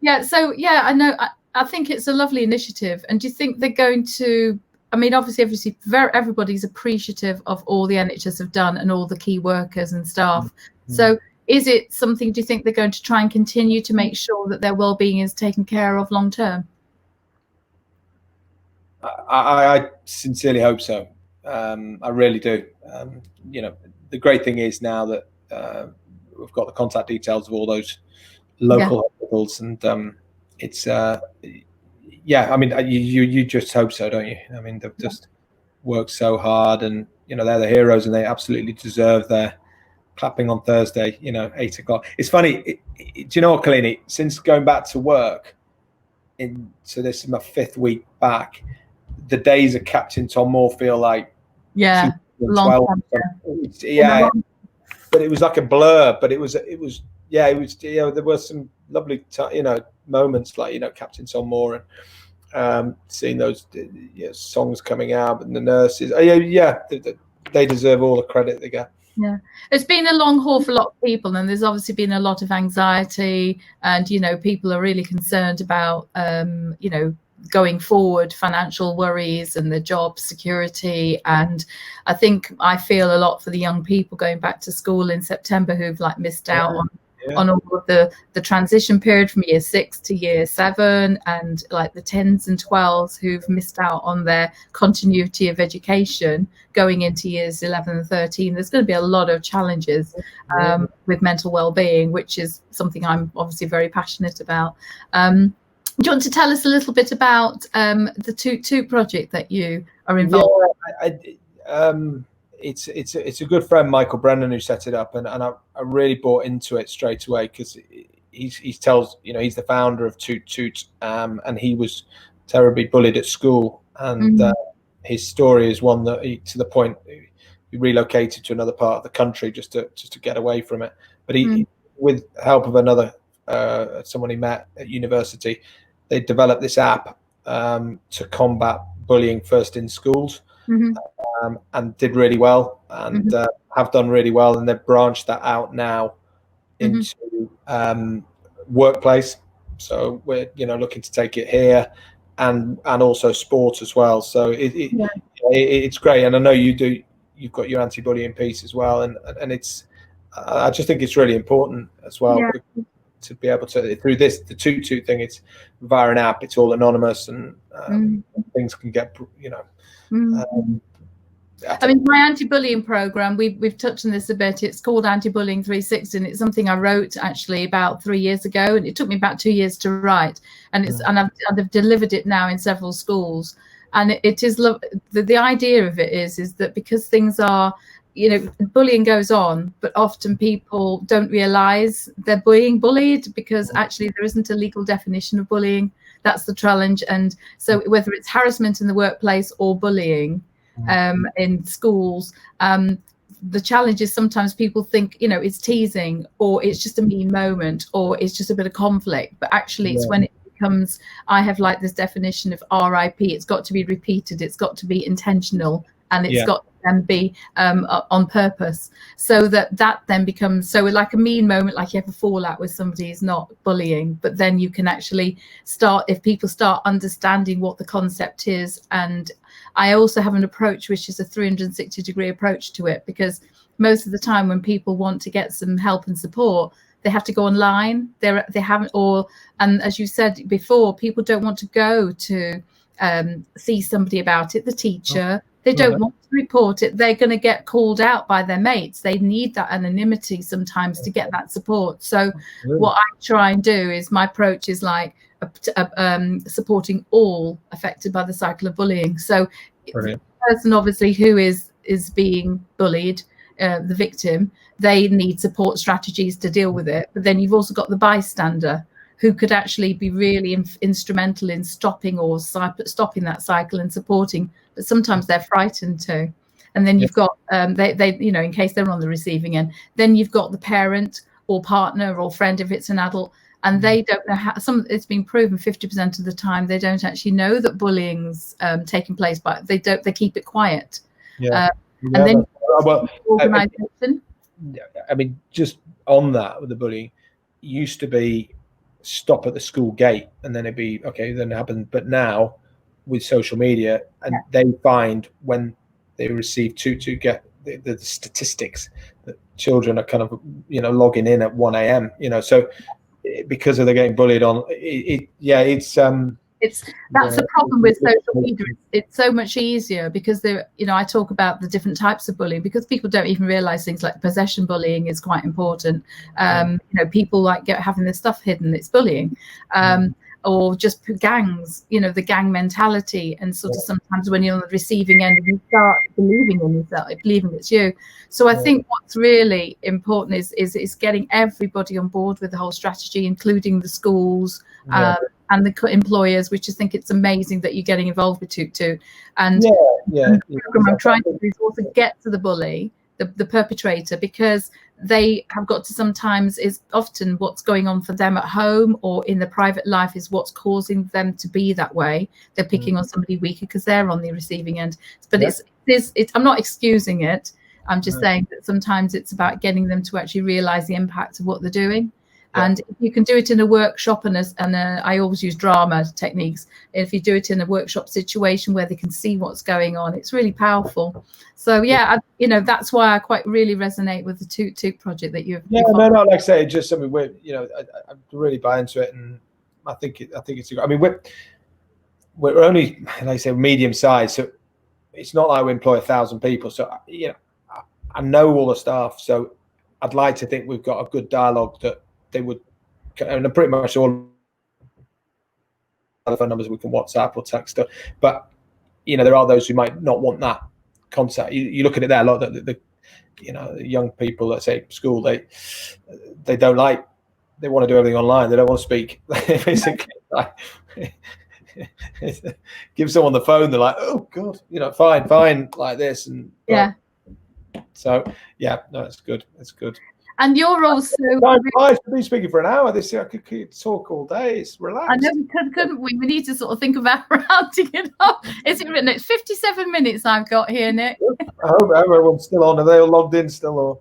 Yeah. So yeah, I know. I think it's a lovely initiative. And do you think they're going to? I mean, obviously, everybody's appreciative of all the NHS have done and all the key workers and staff. So is it something, do you think they're going to try and continue to make sure that their well-being is taken care of long term? I sincerely hope so. I really do. You know, the great thing is now that we've got the contact details of all those local hospitals, and it's yeah, I mean, you just hope so, don't you? I mean, they've just worked so hard, and you know, they're the heroes, and they absolutely deserve their clapping on Thursday. You know, 8 o'clock. It's funny. Do you know what, Kalini? Since going back to work, so this is my 5th week back. The days of Captain Tom Moore feel like long time, yeah. But it was like a blur. But it was there were some lovely moments like Captain Tom Moore and seeing those songs coming out and the nurses. They deserve all the credit they get. Yeah, it's been a long haul for a lot of people, and there's obviously been a lot of anxiety, and people are really concerned about going forward, financial worries and the job security. And I feel a lot for the young people going back to school in September who've missed out on all of the transition period from year 6 to year 7, and the 10s and 12s who've missed out on their continuity of education going into years 11 and 13. There's going to be a lot of challenges with mental well-being, which is something I'm obviously very passionate about. Do you want to tell us a little bit about the Toot project that you are involved with? It's a good friend, Michael Brennan, who set it up, and I really bought into it straight away because he's the founder of Toot, and he was terribly bullied at school, and his story is one that to the point he relocated to another part of the country just to get away from it. But he with help of another someone he met at university, they developed this app to combat bullying first in schools. And did really well, and have done really well, and they've branched that out now into workplace. So we're looking to take it here, and also sport as well. So it's great, and I know you've got your anti-bullying piece as well, and it's I just think it's really important as well to be able to, through the Toot thing, it's via an app, it's all anonymous, and things can get I mean, my anti-bullying program, we've touched on this a bit. It's called Anti-Bullying 360, and it's something I wrote actually about 3 years ago, and it took me about 2 years to write. And I've delivered it now in several schools. And it is the idea of it is that because things are, bullying goes on, but often people don't realise they're being bullied because actually there isn't a legal definition of bullying. That's the challenge. And so whether it's harassment in the workplace or bullying in schools, the challenge is sometimes people think it's teasing, or it's just a mean moment, or it's just a bit of conflict, but actually it's when it becomes, I have this definition of RIP, it's got to be repeated, it's got to be intentional, and it's got to then be on purpose, so that then becomes, so like a mean moment, like you have a fallout with somebody, is not bullying, but then you can actually start, if people start understanding what the concept is. And I also have an approach which is a 360-degree approach to it, because most of the time when people want to get some help and support, they have to go online. They haven't, and as you said before, people don't want to go to see somebody about it, the teacher. They don't want to report it. They're going to get called out by their mates. They need that anonymity sometimes to get that support. So what I try and do is, my approach is supporting all affected by the cycle of bullying. So the person obviously who is being bullied, the victim, they need support strategies to deal with it. But then you've also got the bystander who could actually be really instrumental in stopping that cycle and supporting, but sometimes they're frightened too. and then you've got they you know, in case they're on the receiving end, then you've got the parent or partner or friend if it's an adult, and they don't know how. It's been proven 50% of the time they don't actually know that bullying's taking place, but they keep it quiet. And then organisation. I mean, just on that with the bullying, it used to be stop at the school gate and then it'd be okay, then it happened. But now with social media, and they find when they receive to get the statistics that children are kind of, you know, logging in at 1 a.m. You know, so because of they're getting bullied on that's the problem with social media. It's so much easier because there, you know, I talk about the different types of bullying because people don't even realize things like possession bullying is quite important. You know, people like having their stuff hidden, it's bullying. Or just gangs, you know, the gang mentality, and sort of sometimes when you're on the receiving end, you start believing in yourself, believing it's you. So I think what's really important is getting everybody on board with the whole strategy, including the schools and the employers, which I think it's amazing that you're getting involved with Toot Toot. And the program I'm trying to do is also get to the bully, the perpetrator, because they have got to sometimes is often what's going on for them at home or in their private life is what's causing them to be that way. They're picking on somebody weaker because they're on the receiving end. But it's I'm not excusing it. I'm just saying that sometimes it's about getting them to actually realize the impact of what they're doing. And if you can do it in a workshop and I always use drama techniques. If you do it in a workshop situation where they can see what's going on, it's really powerful. So you know, that's why I quite really resonate with the Toot Toot project that you've. No, like I say, just something we're, you know, I really buy into it, and I think it's. I mean, we're only, like I say, medium sized, so it's not like we employ 1,000 people. So you know, I know all the staff, so I'd like to think we've got a good dialogue that they would, and pretty much all telephone numbers we can WhatsApp or text stuff. But you know, there are those who might not want that contact. You look at it there a lot. The you know, the young people that say school, they don't like. They want to do everything online. They don't want to speak. Basically, like, give someone the phone. They're like, oh god, you know, fine, like this, and so no, it's good. It's good. And you're also I've been speaking for an hour. I could talk all day. It's relaxed. I know we couldn't we? We need to sort of think about rounding it up. Is it written? It's 57 minutes I've got here, Nick. I hope everyone's still on. Are they all logged in still? Or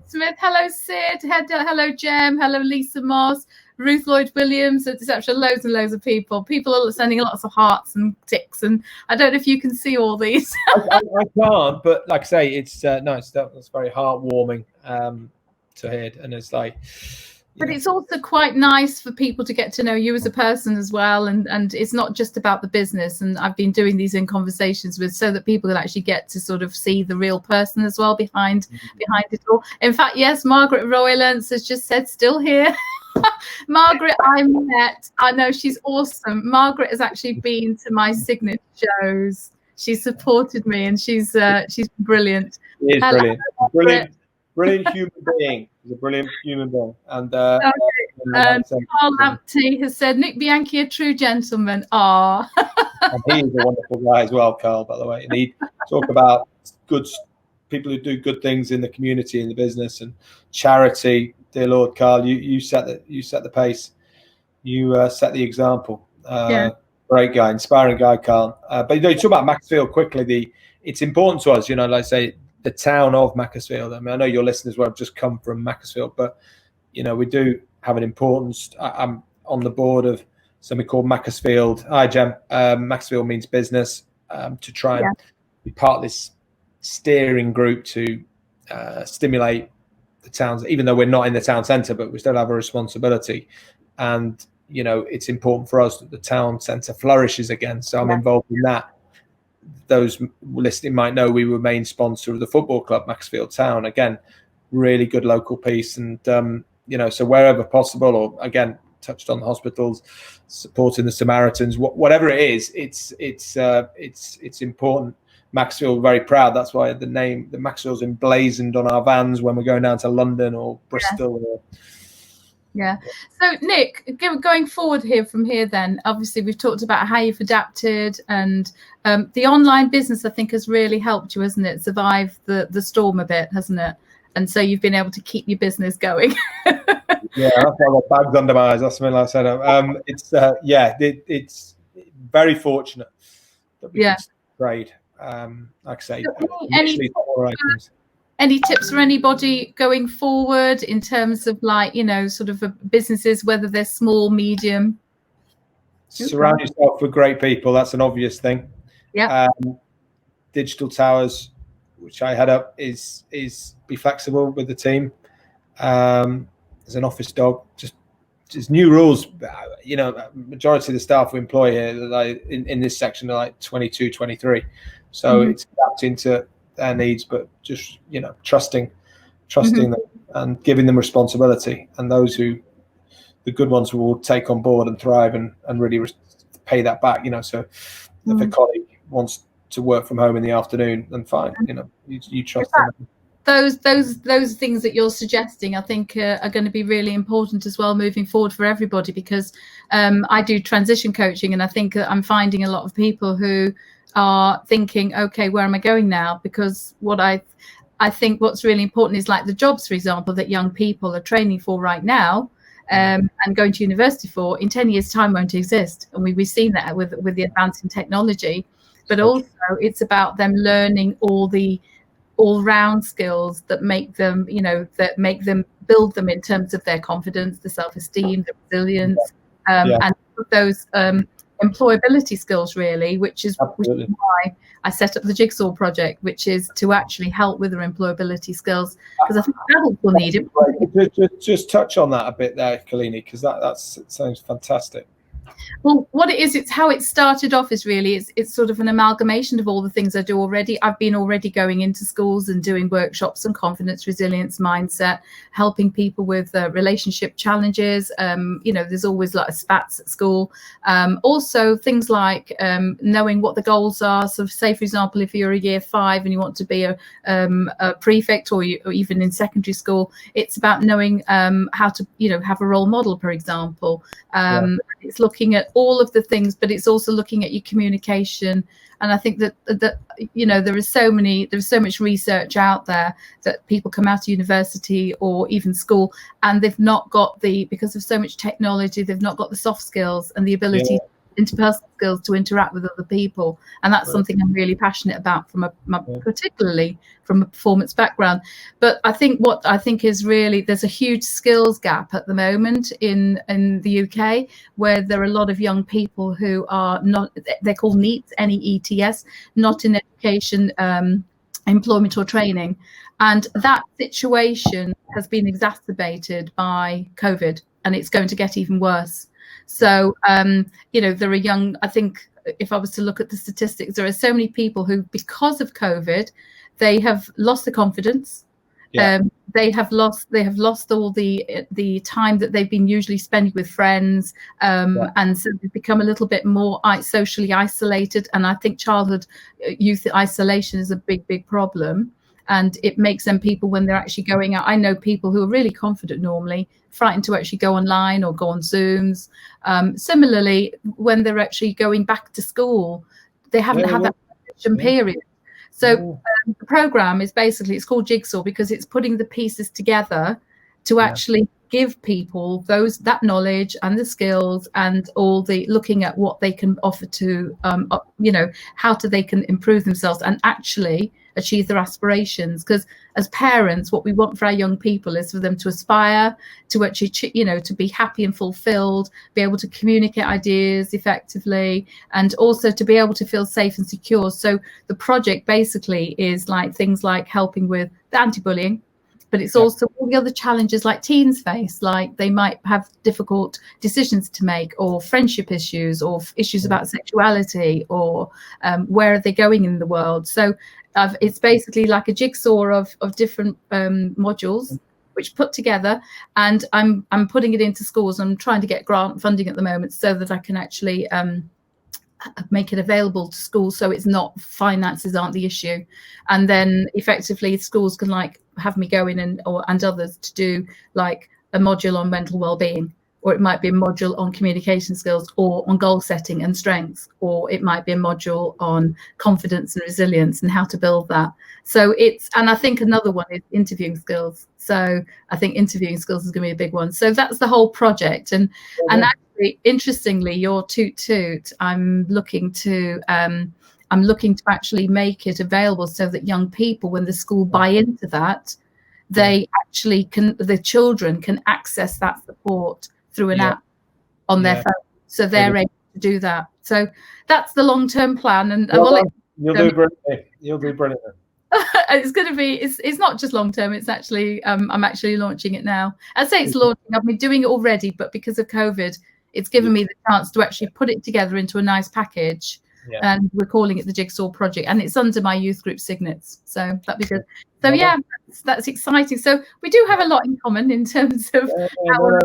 Smith, hello Sid, hello Jem, hello Lisa Moss, Ruth Lloyd Williams, etc. Loads and loads of people. People are sending lots of hearts and ticks, and I don't know if you can see all these. I can't, but like I say, it's nice. That's very heartwarming to hear, and it's like. But it's also quite nice for people to get to know you as a person as well, and it's not just about the business. And I've been doing these in conversations with so that people can actually get to sort of see the real person as well behind it all. In fact, yes, Margaret Roylance has just said still here. Margaret, I know she's awesome. Margaret has actually been to my signature shows. She supported me, and she's brilliant. She is brilliant human being. He's a brilliant human being. And Carl Lamptey has said, Nick Bianchi, a true gentleman. Ah. And he's a wonderful guy as well, Carl, by the way. And he talk about good people who do good things in the community, in the business, and charity. Dear Lord, Carl, you set the pace. You set the example. Great guy, inspiring guy, Carl. But you know, you talk about Macclesfield quickly. It's important to us, you know, like I say, the town of Macclesfield. I mean, I know your listeners will have just come from Macclesfield, but you know, we do have an importance. I'm on the board of something called Macclesfield. Hi, Jem. Macclesfield means business. To try and be part of this steering group to stimulate the towns, even though we're not in the town centre, but we still have a responsibility. And you know, it's important for us that the town centre flourishes again. So I'm involved in that. Those listening might know we were main sponsor of the football club, Macclesfield Town. Again, really good local piece, and you know, so wherever possible, or again, touched on the hospitals, supporting the Samaritans, whatever it is, it's important. Macclesfield, very proud. That's why the Macclesfield's emblazoned on our vans when we're going down to London or Bristol. Yeah. So Nick, going forward here from here, then obviously we've talked about how you've adapted, and the online business I think has really helped you, hasn't it, survive the storm a bit, hasn't it? And so you've been able to keep your business going. Yeah, that's why I've got bags under my eyes. That's something like I said. It's very fortunate that we could trade. Like I say, initially 4 items. Any tips for anybody going forward in terms of, like, you know, sort of businesses, whether they're small, medium? Surround yourself with great people. That's an obvious thing. Yeah. Digital Towers, which I head up, is be flexible with the team. As an office dog, just new rules. You know, majority of the staff we employ here, like in this section, are like 22, 23. So it's adapting to their needs, but just, you know, trusting them and giving them responsibility. And the good ones will take on board and thrive and really pay that back. You know, so if a colleague wants to work from home in the afternoon, then fine. You know, you trust them. Those things that you're suggesting, I think, are going to be really important as well moving forward for everybody, because I do transition coaching, and I think I'm finding a lot of people who are thinking, okay, where am I going now? Because what I think what's really important is, like, the jobs, for example, that young people are training for right now and going to university for, in 10 years' time won't exist. And we've seen that with the advance in technology. But also it's about them learning all the all-round skills that make them, you know, that make them build them in terms of their confidence, the self-esteem, the resilience, and those employability skills, really, which is why I set up the Jigsaw project, which is to actually help with their employability skills, because I think adults will need it. Just touch on that a bit there, Kalini, because that sounds fantastic. Well, what it is, it's how it started off is really, it's sort of an amalgamation of all the things I do already. I've been already going into schools and doing workshops on confidence, resilience, mindset, helping people with relationship challenges. You know, there's always like spats at school. Also things like knowing what the goals are. So say, for example, if you're a year 5 and you want to be a prefect, or even in secondary school, it's about knowing how to, you know, have a role model, for example. It's looking at all of the things, but it's also looking at your communication. And I think that you know, there's so much research out there that people come out of university or even school, and they've not got because of so much technology, they've not got the soft skills and the ability, interpersonal skills, to interact with other people. And that's something I'm really passionate about particularly from a performance background. But I think what I think is really, there's a huge skills gap at the moment in the UK, where there are a lot of young people who are not, they're called NEETs, NEETs, not in education, employment or training. And that situation has been exacerbated by COVID, and it's going to get even worse. So, you know, there are I think if I was to look at the statistics, there are so many people who, because of COVID, they have lost the confidence. They have lost all the time that they've been usually spending with friends, and so they've become a little bit more socially isolated. And I think childhood youth isolation is a big problem. And it makes them, people, when they're actually going out, I know people who are really confident normally, frightened to actually go online or go on Zooms. Similarly, when they're actually going back to school, they haven't had that transition period. So the program is basically, it's called Jigsaw because it's putting the pieces together to actually give people that knowledge and the skills and all the looking at what they can offer to, you know, how they can improve themselves and actually achieve their aspirations. Because as parents, what we want for our young people is for them to aspire to actually, you know, to be happy and fulfilled, be able to communicate ideas effectively, and also to be able to feel safe and secure. So the project basically is like things like helping with the anti-bullying, but it's also all the other challenges like teens face, like they might have difficult decisions to make, or friendship issues, or issues about sexuality, or where are they going in the world. So it's basically like a jigsaw of different modules which put together, and I'm putting it into schools. I'm trying to get grant funding at the moment so that I can actually make it available to schools, so it's not, finances aren't the issue. And then effectively schools can like have me go in and others to do like a module on mental well-being, or it might be a module on communication skills, or on goal setting and strengths, or it might be a module on confidence and resilience and how to build that. So and I think another one is interviewing skills. So I think interviewing skills is going to be a big one. So that's the whole project. And actually, interestingly, your toot, I'm looking to actually make it available so that young people, when the school buy into that, they actually the children can access that support through an app on their phone, so they're able to do that. So that's the long-term plan, and you'll do brilliantly. You'll do brilliantly. It's going to be. It's not just long-term. It's actually I'm actually launching it now. I say it's launching. I've been doing it already, but because of COVID, it's given me the chance to actually put it together into a nice package. And we're calling it the Jigsaw Project, and it's under my youth group signets, so that'd be good. So that's exciting. So we do have a lot in common in terms of our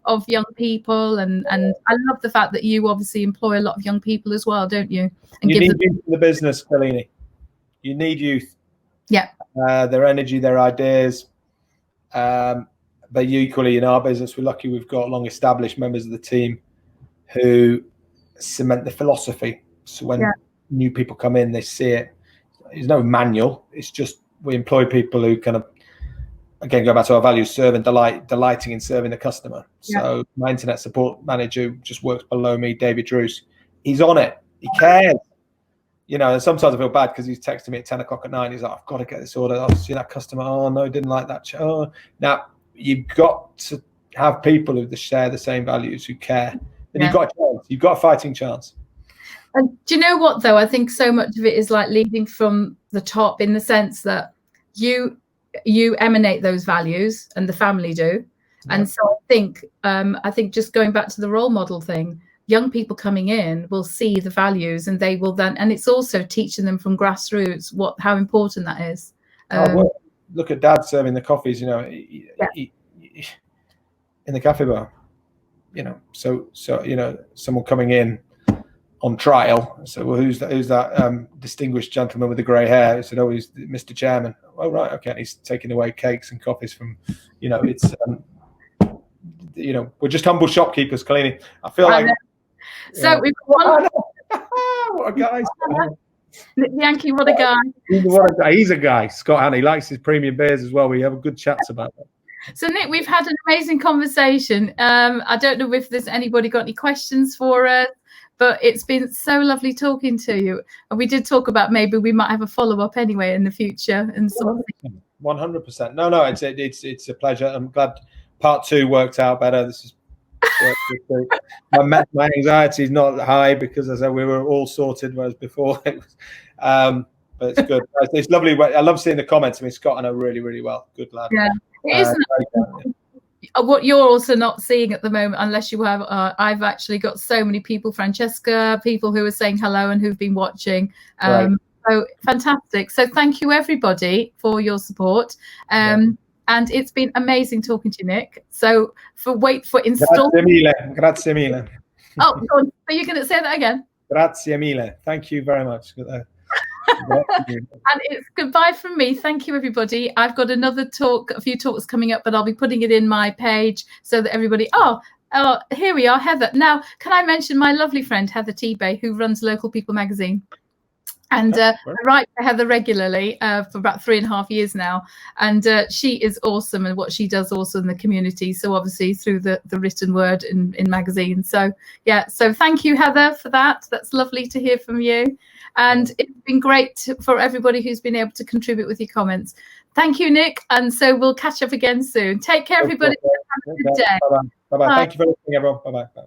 of young people, and I love the fact that you obviously employ a lot of young people as well, don't you? And you need youth in the business, Kalini. You need youth. Their energy, their ideas. But equally in our business, we're lucky we've got long established members of the team who cement the philosophy. So when new people come in, they see it. There's no manual. It's just we employ people who kind of, again, go back to our values: serve and delighting in serving the customer. So my internet support manager who just works below me, David Drews, he's on it. He cares. You know, and sometimes I feel bad because he's texting me at 10 o'clock at night. He's like, I've got to get this order. I've seen that customer. Oh, no, didn't like that. Oh, now you've got to have people who share the same values, who care. And you've got a chance. You've got a fighting chance. And do you know what, though? I think so much of it is like leading from the top, in the sense that you emanate those values, and the family do. And so I think just going back to the role model thing, young people coming in will see the values, and they will then, and it's also teaching them from grassroots how important that is. Look at Dad serving the coffees, you know, in the cafe bar, you know. So you know, someone coming in on trial. So, well, who's that distinguished gentleman with the grey hair? I said, oh, he's Mr. Chairman. Oh, right, okay. And he's taking away cakes and coffees from, you know, it's, you know, we're just humble shopkeepers, Kalini. I feel like. So we've got one. What a guy. Nick Bianchi, what a guy. He's a guy. Scott Hanna, he likes his premium beers as well. We have good chats about that. So, Nick, we've had an amazing conversation. I don't know if there's anybody got any questions for us, but it's been so lovely talking to you. And we did talk about maybe we might have a follow-up anyway in the future. And 100%. No, it's a pleasure. I'm glad part 2 worked out better. This is my anxiety is not high because, as I said, we were all sorted, whereas before it was. But it's good. It's lovely. I love seeing the comments. I mean, Scott, I know really, really well. Good lad. Yeah, it isn't. What you're also not seeing at the moment, unless you have, I've actually got so many people, Francesca, people who are saying hello and who've been watching. So fantastic. So thank you, everybody, for your support. And it's been amazing talking to you, Nick. So wait for installment. Grazie mille. Oh, go on. Are you going to say that again? Grazie mille. Thank you very much. And it's goodbye from me. Thank you, everybody. I've got a few talks coming up, but I'll be putting it in my page so that everybody. Oh, here we are, Heather. Now, can I mention my lovely friend Heather Tebay, who runs Local People magazine? And I write for Heather regularly for about 3.5 years now. And she is awesome, and what she does also in the community. So obviously through the written word in magazines. So yeah, so thank you, Heather, for that. That's lovely to hear from you. And it's been great for everybody who's been able to contribute with your comments. Thank you, Nick. And so we'll catch up again soon. Take care, everybody. Have a good day. Bye-bye. Thank you for listening, everyone. Bye-bye.